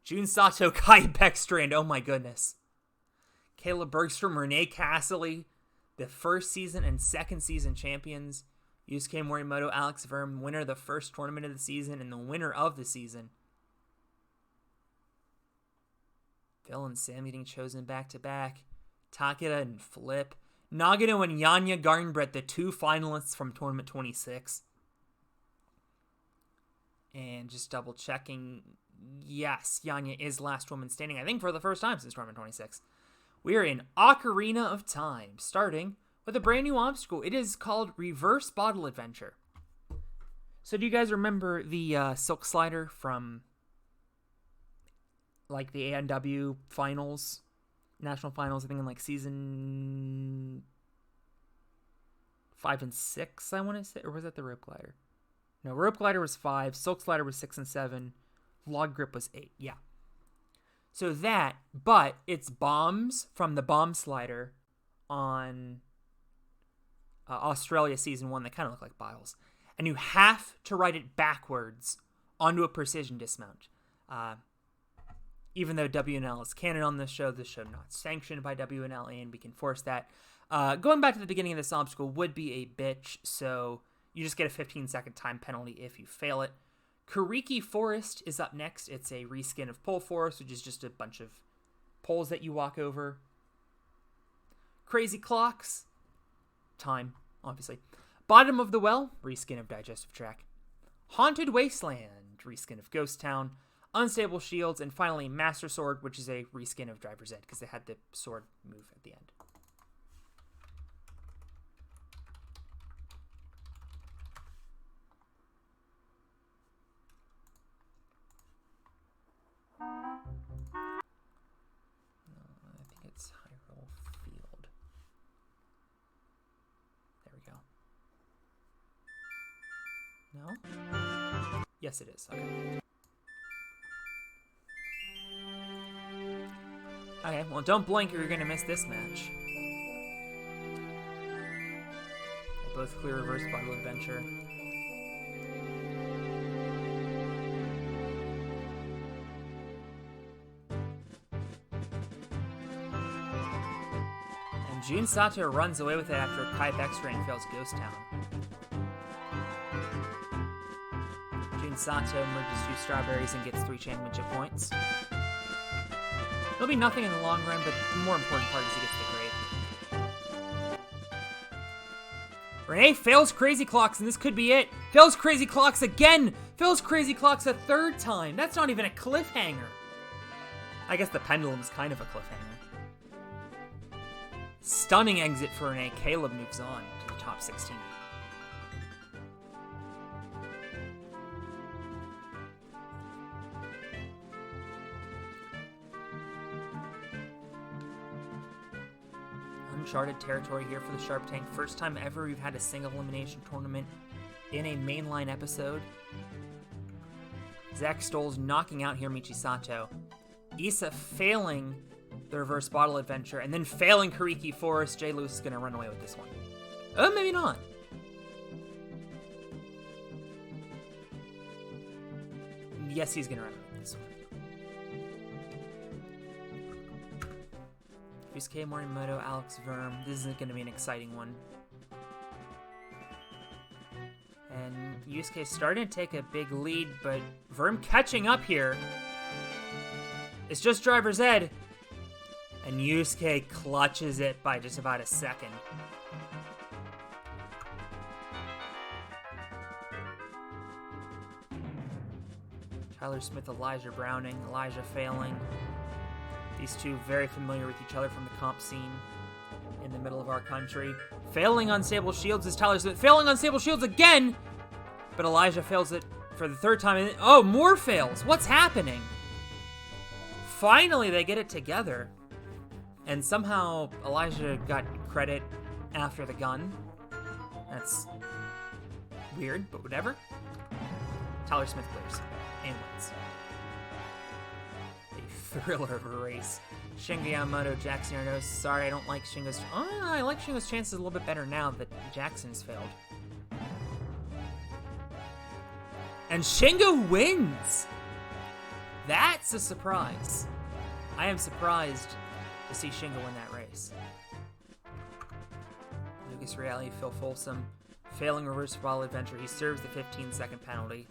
Jun Sato, Kai Beckstrand. Oh my goodness. Kayla Bergstrom, Renee Castley, the first season and second season champions. Yusuke Morimoto, Alex Verm, winner of the first tournament of the season and the winner of the season. Phil and Sam getting chosen back-to-back. Takeda and Flip. Nagano and Janja Garnbret, the two finalists from Tournament 26. And just double-checking. Yes, Janja is last woman standing, I think for the first time since Tournament 26. We are in Ocarina of Time, starting with a brand new obstacle. It is called Reverse Bottle Adventure. So do you guys remember the Silk Slider from like the ANW finals, national finals, I think in like season 5 and 6, I want to say, or was that the Rope Glider? No, Rope Glider was 5, Silk Slider was 6 and 7, Log Grip was 8, yeah. So that, but it's bombs from the Bomb Slider on Australia season 1 that kind of look like biles. And you have to ride it backwards onto a precision dismount. Even though WNL is canon on this show not sanctioned by WNL, and we can force that. Going back to the beginning of this obstacle would be a bitch, so you just get a 15-second time penalty if you fail it. Kariki Forest is up next. It's a reskin of Pole Forest, which is just a bunch of poles that you walk over. Crazy Clocks, time, obviously. Bottom of the Well, reskin of Digestive Track. Haunted Wasteland, reskin of Ghost Town. Unstable Shields, and finally Master Sword, which is a reskin of Driver's Ed, because they had the sword move at the end. I think it's Hyrule Field. There we go. No? Yes, it is. Okay. Okay, well, don't blink or you're gonna miss this match. They both clear reverse bottle adventure. And Jun Sato runs away with it after Kai X-Ray fails Ghost Town. Jun Sato merges 2 strawberries and gets 3 championship points. It'll be nothing in the long run, but the more important part is he gets the grade. Renee fails Crazy Clocks, and this could be it. Fails Crazy Clocks again! Fails Crazy Clocks a 3rd time! That's not even a cliffhanger! I guess the pendulum's kind of a cliffhanger. Stunning exit for Renee. Caleb moves on to the top 16. Uncharted territory here for the Sharp Tank. First time ever we've had a single elimination tournament in a mainline episode. Zach Stoll's knocking out Hiromichi Sato. Issa failing the reverse bottle adventure, and then failing Kariki Forest. Jay Lewis is going to run away with this one. Oh, maybe not. Yes, he's going to run away with this one. Yusuke Morimoto, Alex Verm. This isn't going to be an exciting one. And Yusuke's starting to take a big lead, but Verm catching up here. It's just Driver's Ed. And Yusuke clutches it by just about a second. Tyler Smith, Elijah Browning. Elijah failing. These two very familiar with each other from the comp scene in the middle of our country. Failing Unstable Shields is Tyler Smith. Failing Unstable Shields again! But Elijah fails it for the 3rd time. Oh, more fails! What's happening? Finally, they get it together. And somehow, Elijah got credit after the gun. That's weird, but whatever. Tyler Smith clears and wins. Thriller of a race. Shingo Yamamoto, Jackson Arnos. Sorry, I don't like Shingo's... Oh, I like Shingo's chances a little bit better now that Jackson's failed. And Shingo wins! That's a surprise. I am surprised to see Shingo win that race. Lucas Reale, Phil Folsom. Failing reverse ball adventure. He serves the 15-second penalty.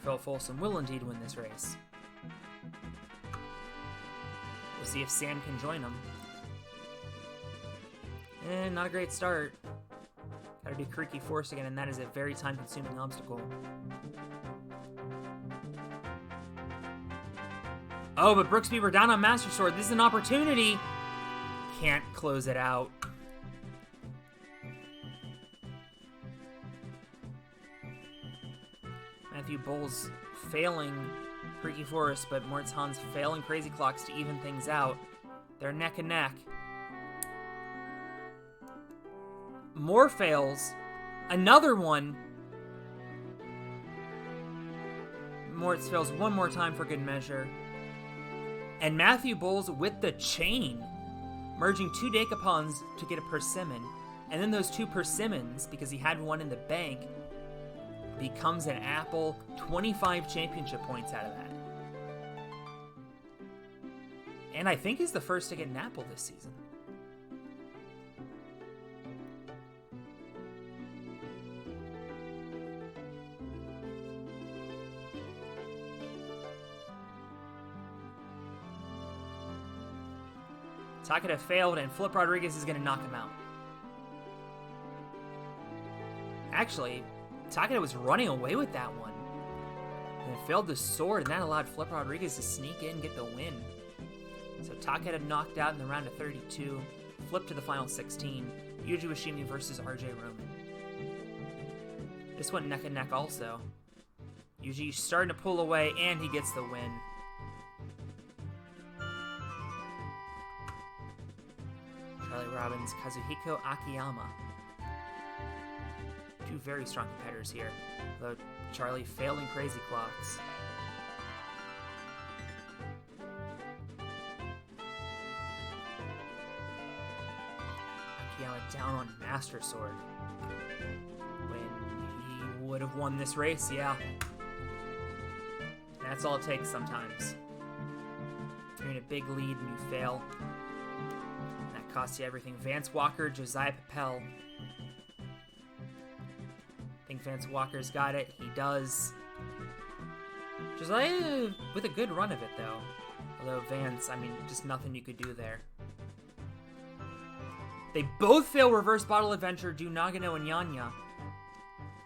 Phil Folsom will indeed win this race. We'll see if Sam can join him. And not a great start. Gotta do Kariki Force again, and that is a very time-consuming obstacle. Oh, but Brooks Beaver down on Master Sword. This is an opportunity. Can't close it out. Matthew Bowles failing Freaky Forest, but Moritz Hans failing Crazy Clocks to even things out. They're neck and neck. More fails. Another one. Moritz fails one more time for good measure. And Matthew Bowles with the chain, merging 2 Decapons to get a persimmon. And then those 2 persimmons, because he had one in the bank, becomes an apple. 25 championship points out of that. And I think he's the first to get an apple this season. Takeda failed, and Flip Rodriguez is going to knock him out. Actually, Takeda was running away with that one. And it failed the sword, and that allowed Flip Rodriguez to sneak in and get the win. So Takeda knocked out in the round of 32. Flip to the final 16. Yuji Washimi versus RJ Roman. This went neck and neck also. Yuji starting to pull away, and he gets the win. Charlie Robbins, Kazuhiko Akiyama. 2 very strong competitors here, though Charlie failing Crazy Clocks. Akiyama down on Master Sword. When he would have won this race, yeah. That's all it takes sometimes. You're in a big lead and you fail. That costs you everything. Vance Walker, Josiah Papel. I think Vance Walker's got it. He does. Josiah with a good run of it, though. Although Vance, I mean, just nothing you could do there. They both fail Reverse Bottle Adventure, do Nagano and Yanya.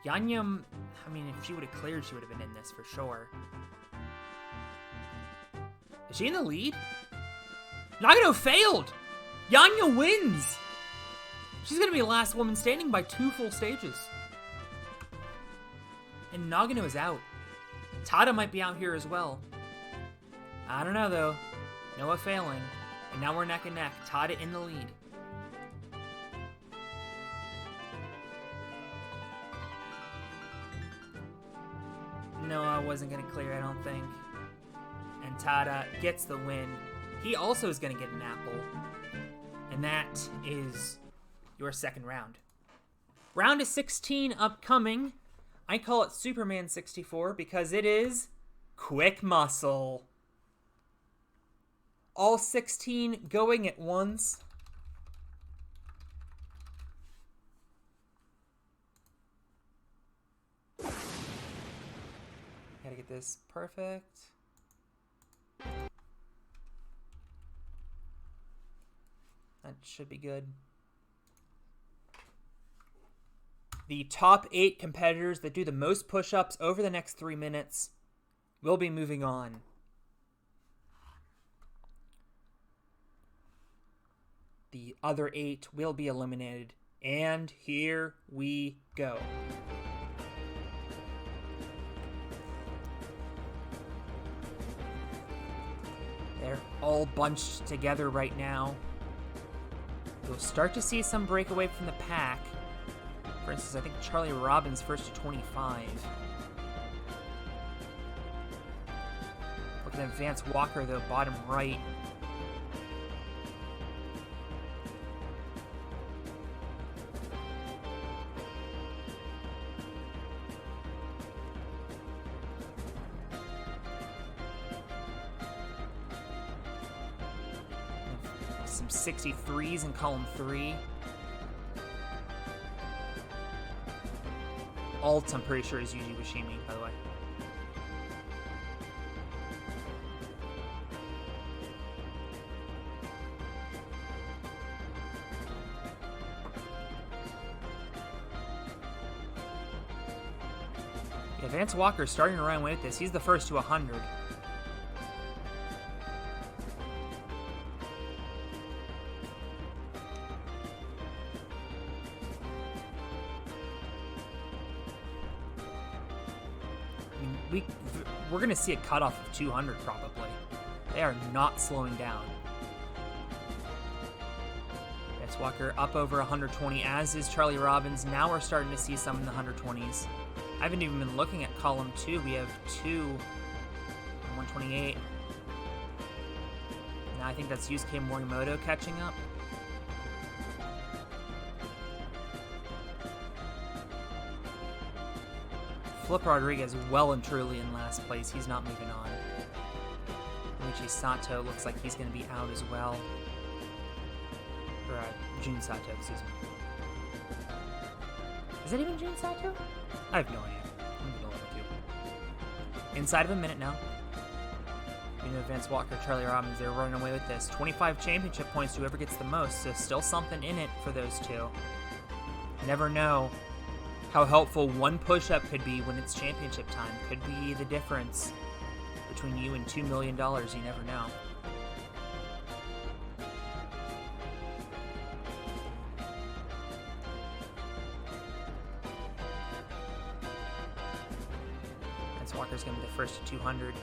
Yanya, I mean, if she would have cleared, she would have been in this for sure. Is she in the lead? Nagano failed! Yanya wins! She's gonna be the last woman standing by 2 full stages. And Nagano is out. Tada might be out here as well. I don't know, though. Noah failing. And now we're neck and neck. Tada in the lead. Noah wasn't going to clear, I don't think. And Tada gets the win. He also is going to get an apple. And that is your second round. Round of 16 upcoming. I call it Superman 64 because it is Quick Muscle. All 16 going at once. Gotta get this perfect. That should be good. The top 8 competitors that do the most push-ups over the next 3 minutes will be moving on. The other 8 will be eliminated. And here we go. They're all bunched together right now. You'll start to see some breakaway from the pack. For instance, I think Charlie Robbins first to 25. Looking at Vance Walker, though, bottom right. Some 63s in column 3. Alt, I'm pretty sure, is Yuji Washimi, by the way. Yeah, Vance Walker starting to run away with this. He's the first to 100. I mean, we're going to see a cutoff of 200 probably. They are not slowing down. Vance Walker up over 120, as is Charlie Robbins. Now we're starting to see some in the 120s. I haven't even been looking at column 2. We have 2 on 128. Now I think that's Yusuke Morimoto catching up. Flip Rodriguez well and truly in last place. He's not moving on. Michi Sato looks like he's going to be out as well. Or Jun Sato, excuse me. Is that even Jun Sato? I have no idea. I'm going to go with you. Inside of a minute now. You know, Vance Walker, Charlie Robbins, they're running away with this. 25 championship points to whoever gets the most, so still something in it for those two. Never know how helpful one push-up could be when it's championship time. Could be the difference between you and $2 million. You never know. Vance Walker's going to be the first to 200.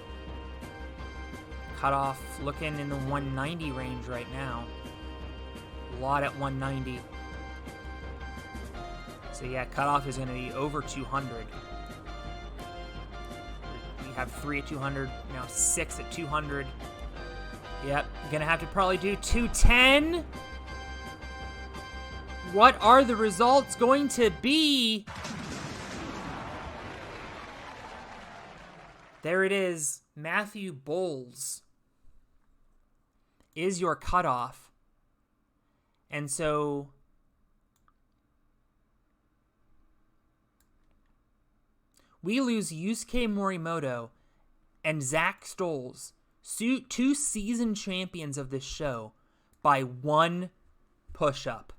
Cutoff looking in the 190 range right now. A lot at 190. So yeah, cutoff is going to be over 200. We have 3 at 200, now 6 at 200. Yep, going to have to probably do 210. What are the results going to be? There it is. Matthew Bowles is your cutoff. And so we lose Yusuke Morimoto and Zach Stoles, 2 season champions of this show, by 1 push-up.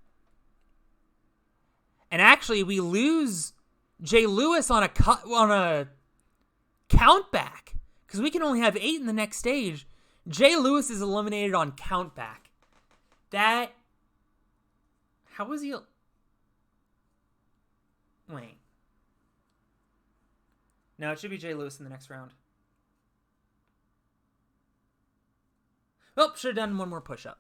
And actually, we lose Jay Lewis on a countback, because we can only have 8 in the next stage. Jay Lewis is eliminated on countback. That... How was he... Wait. No, it should be Jay Lewis in the next round. Oh, should have done one more push-up.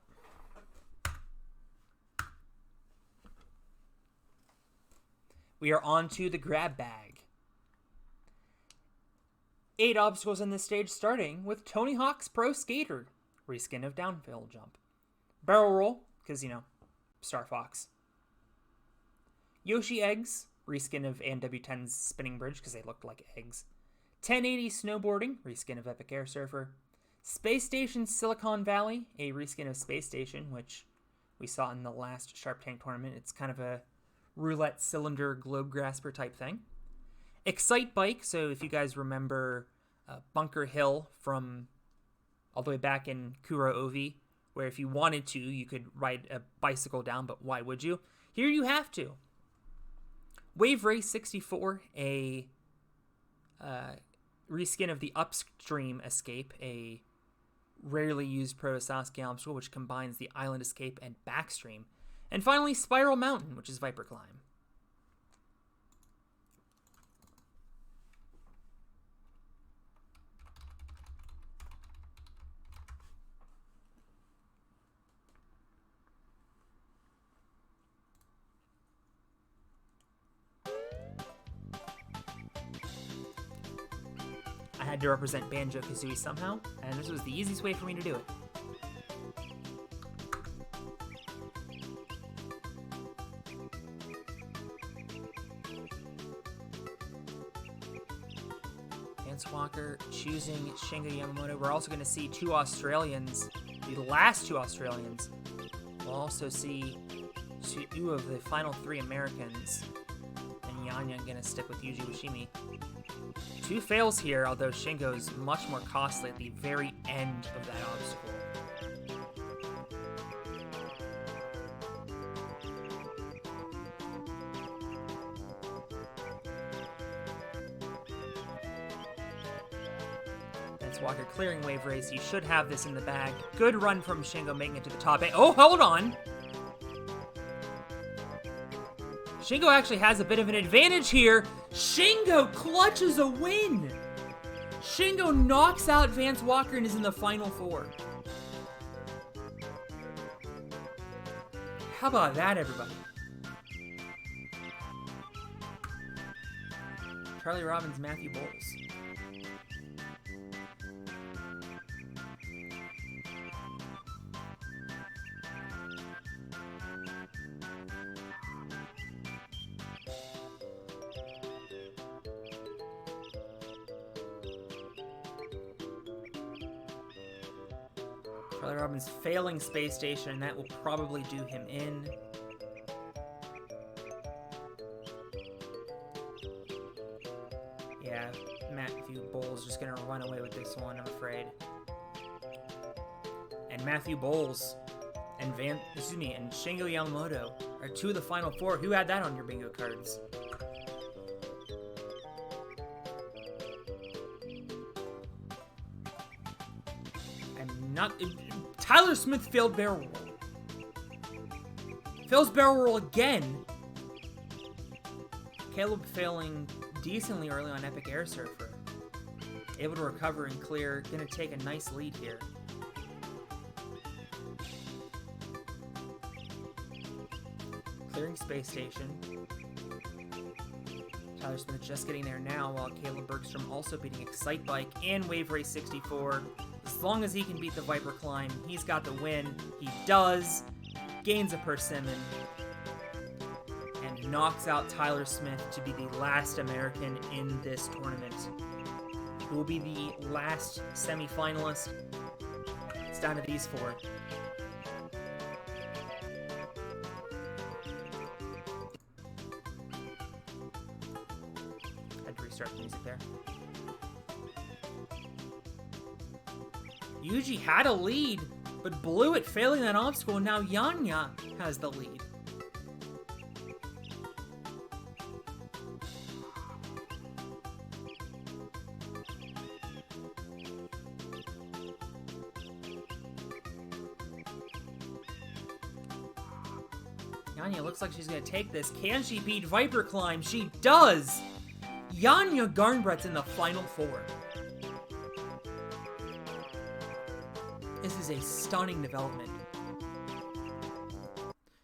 We are on to the grab bag. 8 obstacles in this stage, starting with Tony Hawk's Pro Skater, reskin of downhill jump. Barrel roll, because, you know, Star Fox. Yoshi eggs, reskin of AMW10's spinning bridge, because they looked like eggs. 1080 snowboarding, reskin of Epic Air Surfer. Space Station Silicon Valley, a reskin of Space Station, which we saw in the last Sharp Tank tournament. It's kind of a roulette cylinder globe grasper type thing. Excite Bike, so if you guys remember Bunker Hill from all the way back in Kuro Ovi, where if you wanted to, you could ride a bicycle down, but why would you? Here you have to. Wave Race 64, a reskin of the Upstream Escape, a rarely used Proto Sasuke obstacle, which combines the Island Escape and Backstream. And finally, Spiral Mountain, which is Viper Climb. I had to represent Banjo-Kazooie somehow, and this was the easiest way for me to do it. Vance Walker choosing Shingo Yamamoto. We're also going to see 2 Australians, the last 2 Australians. We'll also see 2 of the final 3 Americans, and Yanya going to stick with Yuji Washimi. 2 fails here, although Shingo's much more costly at the very end of that obstacle. Vance Walker clearing Wave Race. You should have this in the bag. Good run from Shingo making it to the top 8. Oh, hold on! Shingo actually has a bit of an advantage here. Shingo clutches a win. Shingo knocks out Vance Walker and is in the final four. How about that, everybody? Charlie Robbins, Matthew Bowles. Charlie Robbins failing Space Station, and that will probably do him in. Yeah, Matthew Bowles just gonna run away with this one, I'm afraid. And Matthew Bowles and and Shingo Yamamoto are two of the final four. Who had that on your bingo cards? Tyler Smith failed barrel roll. Fails barrel roll again. Caleb failing decently early on Epic Air Surfer. Able to recover and clear. Gonna take a nice lead here. Clearing Space Station. Tyler Smith just getting there now, while Caleb Bergstrom also beating Excite Bike and Wave Race 64. As long as he can beat the Viper Climb, he's got the win. He does. Gains a persimmon. And knocks out Tyler Smith to be the last American in this tournament. Who will be the last semi-finalist? It's down to these four. Had to restart the music there. Yuji had a lead, but blew it, failing that obstacle, and now Yanya has the lead. Yanya looks like she's going to take this. Can she beat Viper Climb? She does! Yanya Garnbrett's in the final four. This is a stunning development.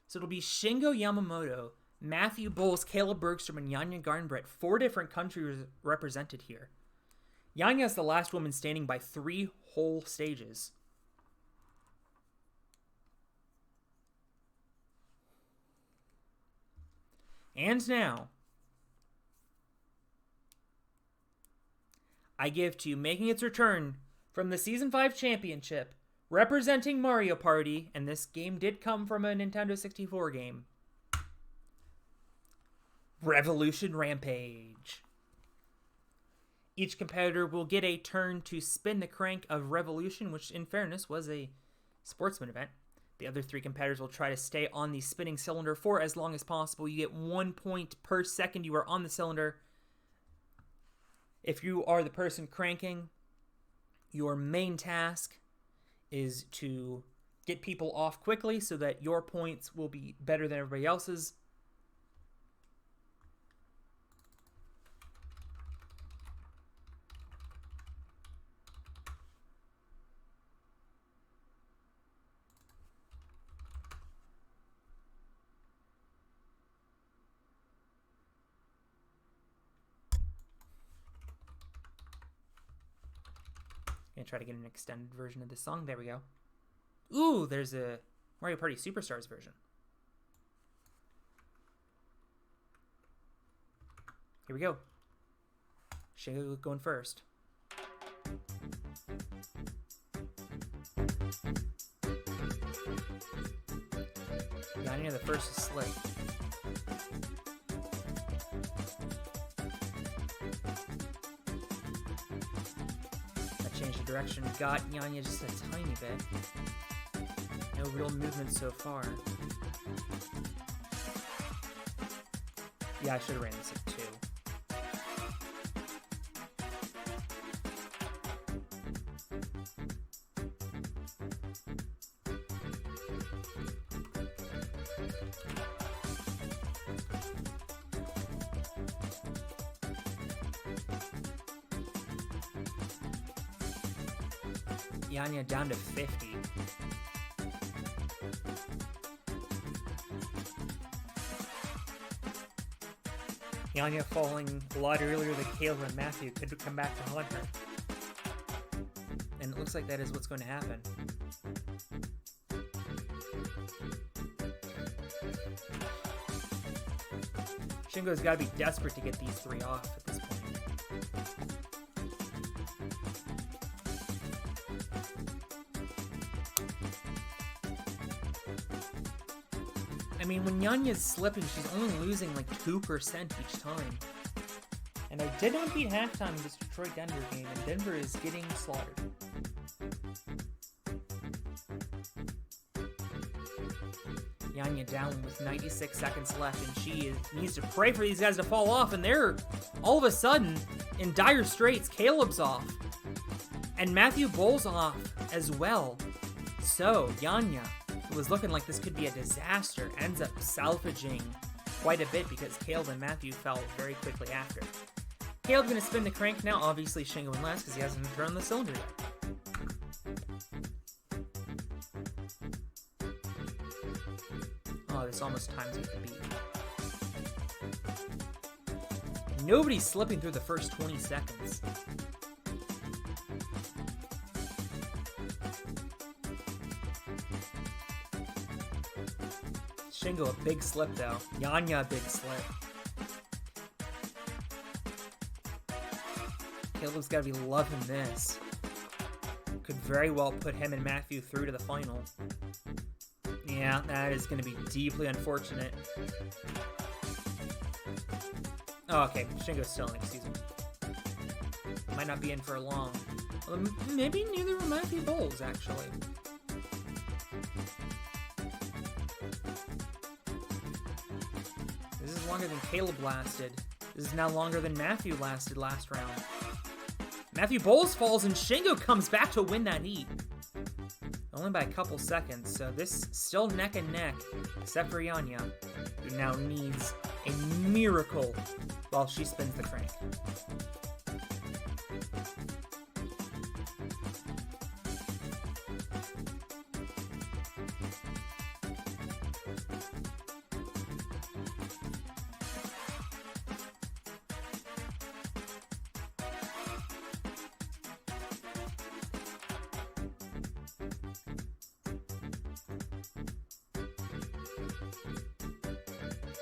So it'll be Shingo Yamamoto, Matthew Bowles, Caleb Bergstrom, and Yanya Garnbrett. 4 different countries represented here. Yanya is the last woman standing by 3 whole stages. And now, I give to you, making its return from the Season 5 Championship, representing Mario Party, and this game did come from a Nintendo 64 game, Revolution Rampage. Each competitor will get a turn to spin the crank of Revolution, which in fairness was a sportsman event. The other 3 competitors will try to stay on the spinning cylinder for as long as possible. You get 1 point per second you are on the cylinder. If you are the person cranking, your main task is to get people off quickly so that your points will be better than everybody else's. Gonna try to get an extended version of this song. There we go. Ooh, there's a Mario Party Superstars version. Here we go. Shingo going first. Yanya the first to slip. Change the direction. Got Yanya just a tiny bit. No real movement so far. Yeah, I should have ran this at 2. Yanya down to 50. Yanya falling a lot earlier than Caleb and Matthew could come back to haunt her. And it looks like that is what's going to happen. Shingo's got to be desperate to get these three off at this point. I mean, when Yanya's slipping, she's only losing like 2% each time. And I did not beat halftime in this Detroit-Denver game, and Denver is getting slaughtered. Yanya down with 96 seconds left, and she needs to pray for these guys to fall off, and they're all of a sudden in dire straits. Caleb's off, and Matthew Bowles off as well. So Yanya, who was looking like this could be a disaster, ends up salvaging quite a bit because Caleb and Matthew fell very quickly after. Caleb's going to spin the crank now. Obviously Shingo in last because he hasn't turned the cylinder yet. Oh, this almost times with the beat. Nobody's slipping through the first 20 seconds. Shingo a big slip though. Yanya a big slip. Caleb's gotta be loving this. Could very well put him and Matthew through to the final. Yeah, that is going to be deeply unfortunate. Oh, okay. Shingo's still in, excuse me. Might not be in for long. Well, maybe neither will Matthew Bowles, actually. This is longer than Caleb lasted. This is now longer than Matthew lasted last round. Matthew Bowles falls and Shingo comes back to win that heat. Only by a couple seconds, so this still neck and neck, except for Yanya, who now needs a miracle while she spins the crank.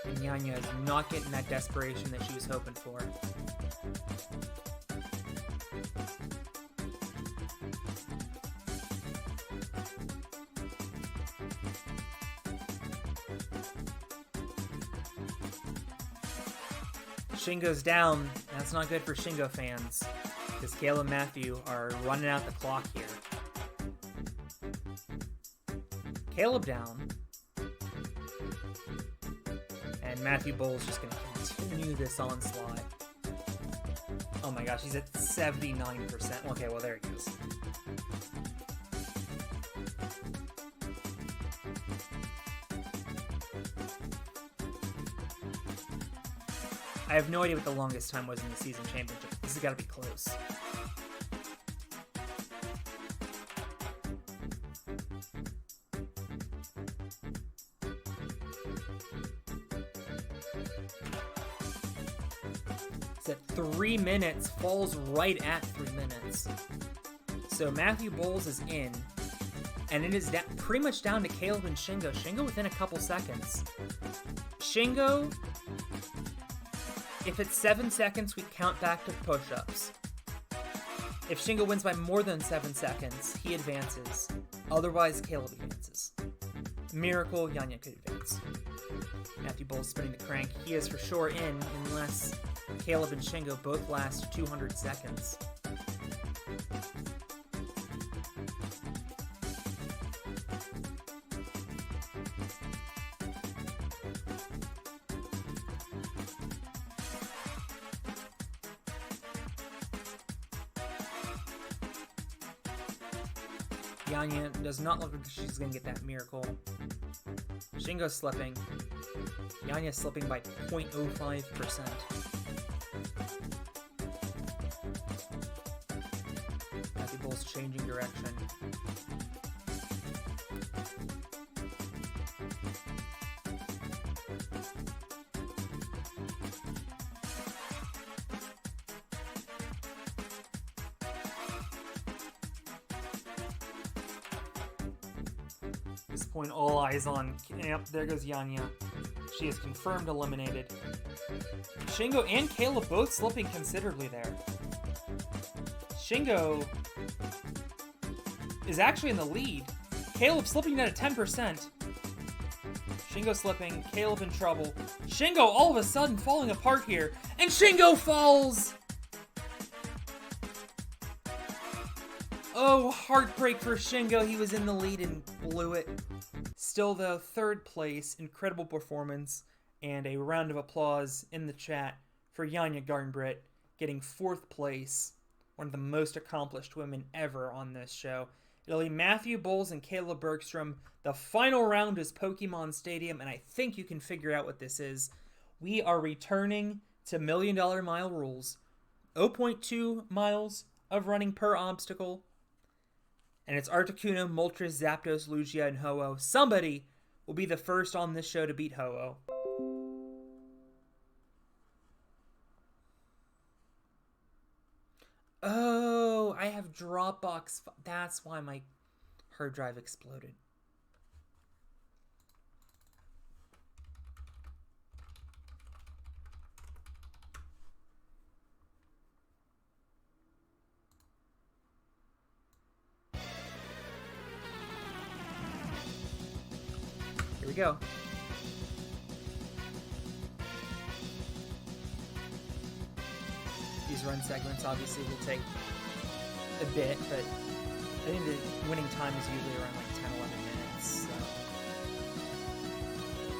And Yanya is not getting that desperation that she was hoping for. Shingo's down. That's not good for Shingo fans, because Caleb and Matthew are running out the clock here. Caleb down. And Matthew Bowles just going to continue this onslaught. Oh my gosh, he's at 79%. Okay, well, there he goes. I have no idea what the longest time was in the season championship. This has got to be close. It's at 3 minutes, falls right at 3 minutes. So Matthew Bowles is in, and it is pretty much down to Caleb and Shingo. Shingo within a couple seconds. Shingo, if it's 7 seconds, we count back to push-ups. If Shingo wins by more than 7 seconds, he advances. Otherwise, Caleb advances. Miracle, Yanya could advance. Matthew Bowles spinning the crank. He is for sure in, unless Caleb and Shingo both last 200 seconds. Yanya does not look like she's going to get that miracle. Shingo's slipping. Yanya's slipping by 0.05%. Matthew obstacles changing direction. At this point, all eyes on. Yep, there goes Yanya. She is confirmed eliminated. Shingo and Caleb both slipping considerably there. Shingo is actually in the lead. Caleb slipping down to 10%. Shingo slipping. Caleb in trouble. Shingo all of a sudden falling apart here. And Shingo falls! Oh, heartbreak for Shingo. He was in the lead and blew it. Still, though, third place. Incredible performance. And a round of applause in the chat for Yanya Garnbritt getting fourth place. One of the most accomplished women ever on this show. It'll be Matthew Bowles and Caleb Bergstrom. The final round is Pokemon Stadium, and I think you can figure out what this is. We are returning to $1 Million Mile rules. 0.2 miles of running per obstacle. And it's Articuno, Moltres, Zapdos, Lugia, and Ho-Oh. Somebody will be the first on this show to beat Ho-Oh. Oh, I have Dropbox. That's why my hard drive exploded. Here we go. These run segments obviously will take a bit, but I think the winning time is usually around like 10-11 minutes. So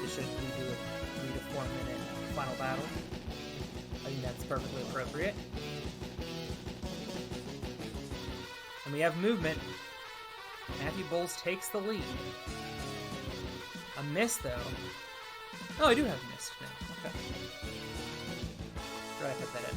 this should lead to a 3 to 4 minute final battle. I think that's perfectly appropriate. And we have movement. Matthew Bowles takes the lead. A miss though. Oh, I do have a miss now. Okay. Right, I put that in.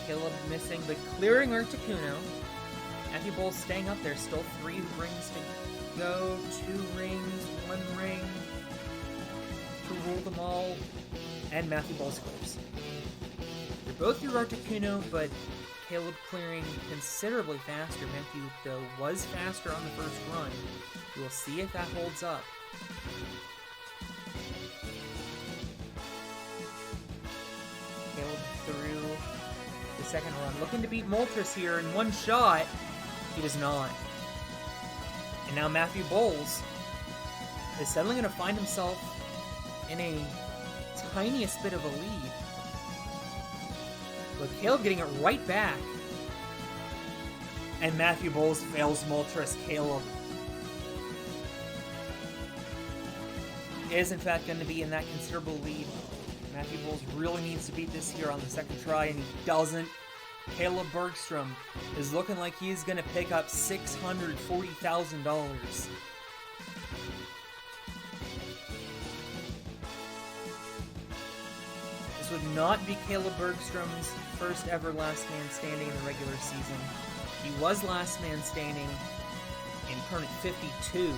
Caleb missing, but clearing Articuno. Matthew Bowles staying up there. Still 3 rings to go. 2 rings, 1 ring to rule them all. And Matthew Bowles clears. They're both through Articuno, but Caleb clearing considerably faster. Matthew, though, was faster on the first run. We'll see if that holds up. Caleb through the second run. Looking to beat Moltres here in one shot. He does not. And now Matthew Bowles is suddenly going to find himself in a tiniest bit of a lead. But Caleb getting it right back. And Matthew Bowles fails Moltres. Caleb is in fact going to be in that considerable lead. Matthew Bowles really needs to beat this here on the second try, and he doesn't. Caleb Bergstrom is looking like he's going to pick up $640,000. This would not be Caleb Bergstrom's first ever last man standing in the regular season. He was last man standing in Permit 52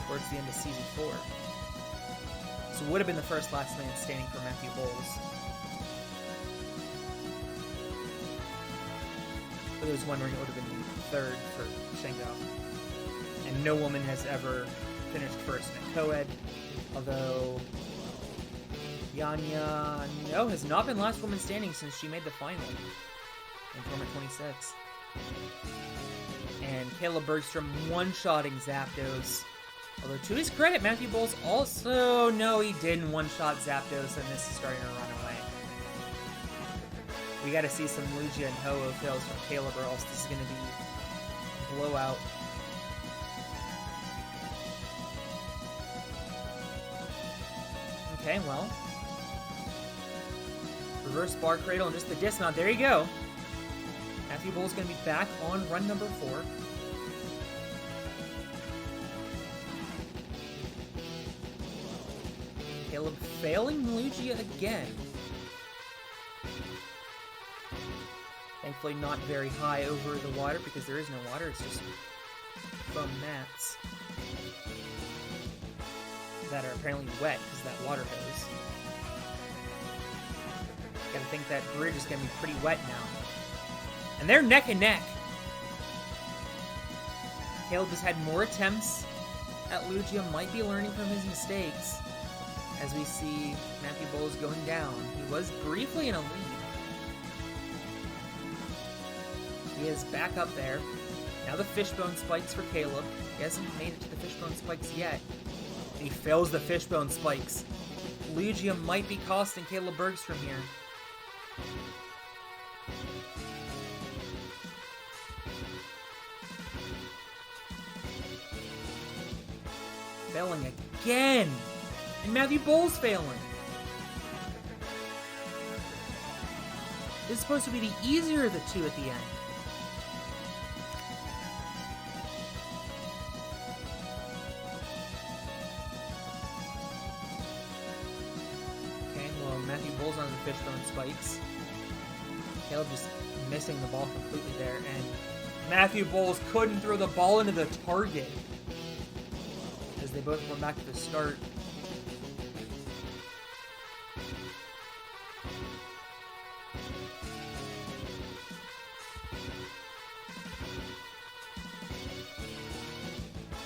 towards the end of Season 4. So it would have been the first last man standing for Matthew Bowles. But I was wondering it would have been third for Shingo. And no woman has ever finished first in a co-ed. Although Yanya, no, has not been last woman standing since she made the final in Tournament 26. And Caleb Bergstrom one-shotting Zapdos. Although to his credit, Matthew Bowles also, no, he didn't one-shot Zapdos, and this is starting to run away. We got to see some Lugia and Ho-Oh fails from Caleb, or else this is going to be a blowout. Okay, well. Reverse bar cradle and just the dismount. There you go. Matthew Bull's going to be back on run number 4. Caleb failing Lugia again. Thankfully not very high over the water because there is no water, it's just foam mats that are apparently wet because of that water hose. Gotta think that bridge is gonna be pretty wet now. And they're neck and neck. Caleb has had more attempts at Lugia, might be learning from his mistakes. As we see Matthew Bowles going down. He was briefly in a lead. He is back up there. Now the fishbone spikes for Caleb. He hasn't made it to the fishbone spikes yet. And he fails the fishbone spikes. Lugia might be costing Caleb Bergstrom here. Failing again! And Matthew Bowles failing. This is supposed to be the easier of the two at the end. Okay, well, Matthew Bowles on the fishbone spikes. Caleb just missing the ball completely there, and Matthew Bowles couldn't throw the ball into the target. As they both went back to the start.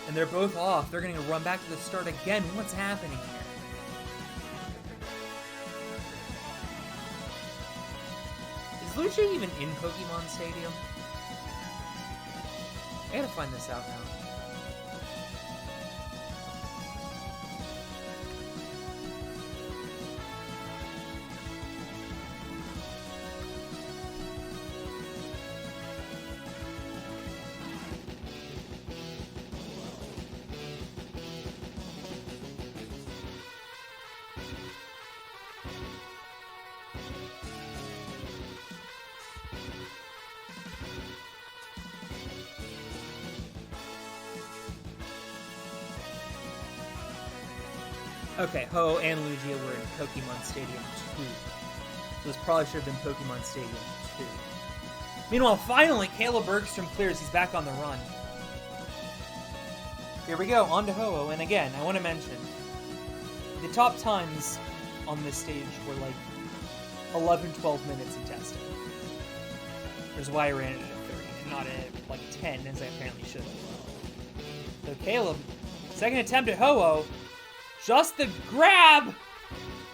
And they're both off. They're going to run back to the start again. What's happening here? Is Lucia even in Pokemon Stadium? I gotta find this out now. Okay, Ho and Lugia were in Pokemon Stadium 2. So this probably should have been Pokemon Stadium 2. Meanwhile, finally, Caleb Bergstrom clears. He's back on the run. Here we go, on to Ho-Oh. And again, I want to mention, the top times on this stage were like 11, 12 minutes in testing. Which is why I ran it at 30 and not at like 10, as I apparently should have. So Caleb, second attempt at Ho-Oh. Just the grab!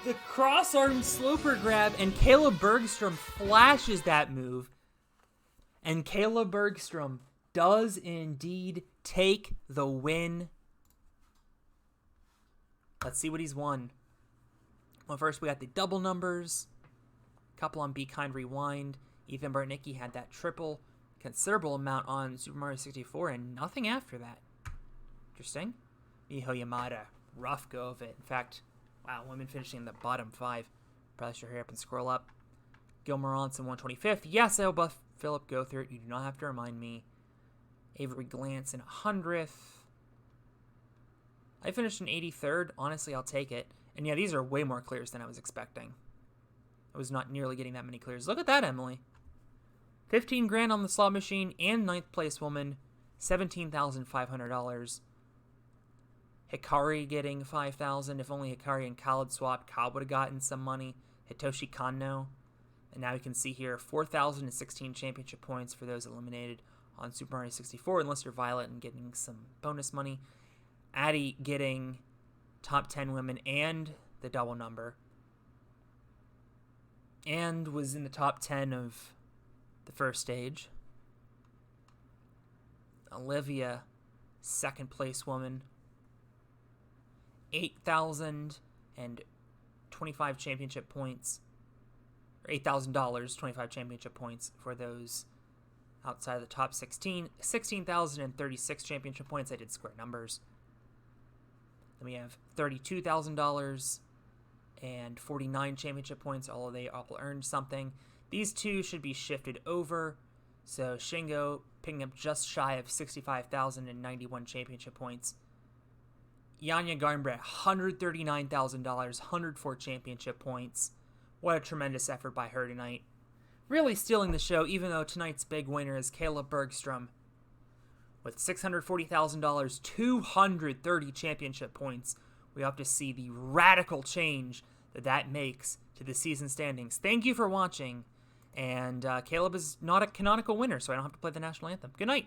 The cross-arm sloper grab, and Caleb Bergstrom flashes that move. And Caleb Bergstrom does indeed take the win. Let's see what he's won. Well, first we got the double numbers. Couple on Be Kind Rewind. Ethan Bartnicki had that triple considerable amount on Super Mario 64, and nothing after that. Interesting. Miho Yamada. Rough go of it. In fact, wow, women finishing in the bottom 5. Probably should hurry up and scroll up. Gilmore Onsen 125th. Yes, I'll buff Philip Gothert. You do not have to remind me. Avery Glance in 100th. I finished in 83rd. Honestly, I'll take it. And yeah, these are way more clears than I was expecting. I was not nearly getting that many clears. Look at that, Emily. 15 grand on the slot machine and 9th place woman. $17,500. Hikari getting $5,000. If only Hikari and Khaled swapped, Kyle would have gotten some money. Hitoshi Kanno. And now you can see here 4,016 championship points for those eliminated on Super Mario 64, unless you're Violet and getting some bonus money. Addie getting top 10 women and the double number. And was in the top 10 of the first stage. Olivia, second place woman. 8,025 championship points, or $8,000, 25 championship points for those outside of the top 16. 16,036 championship points. I did square numbers. Then we have $32,000 and 49 championship points. Although they all earned something. These two should be shifted over. So Shingo picking up just shy of 65,091 championship points. Yanya Garnbret, $139,000, 104 championship points. What a tremendous effort by her tonight. Really stealing the show, even though tonight's big winner is Caleb Bergstrom. With $640,000, 230 championship points. We have to see the radical change that makes to the season standings. Thank you for watching. And Caleb is not a canonical winner, so I don't have to play the national anthem. Good night.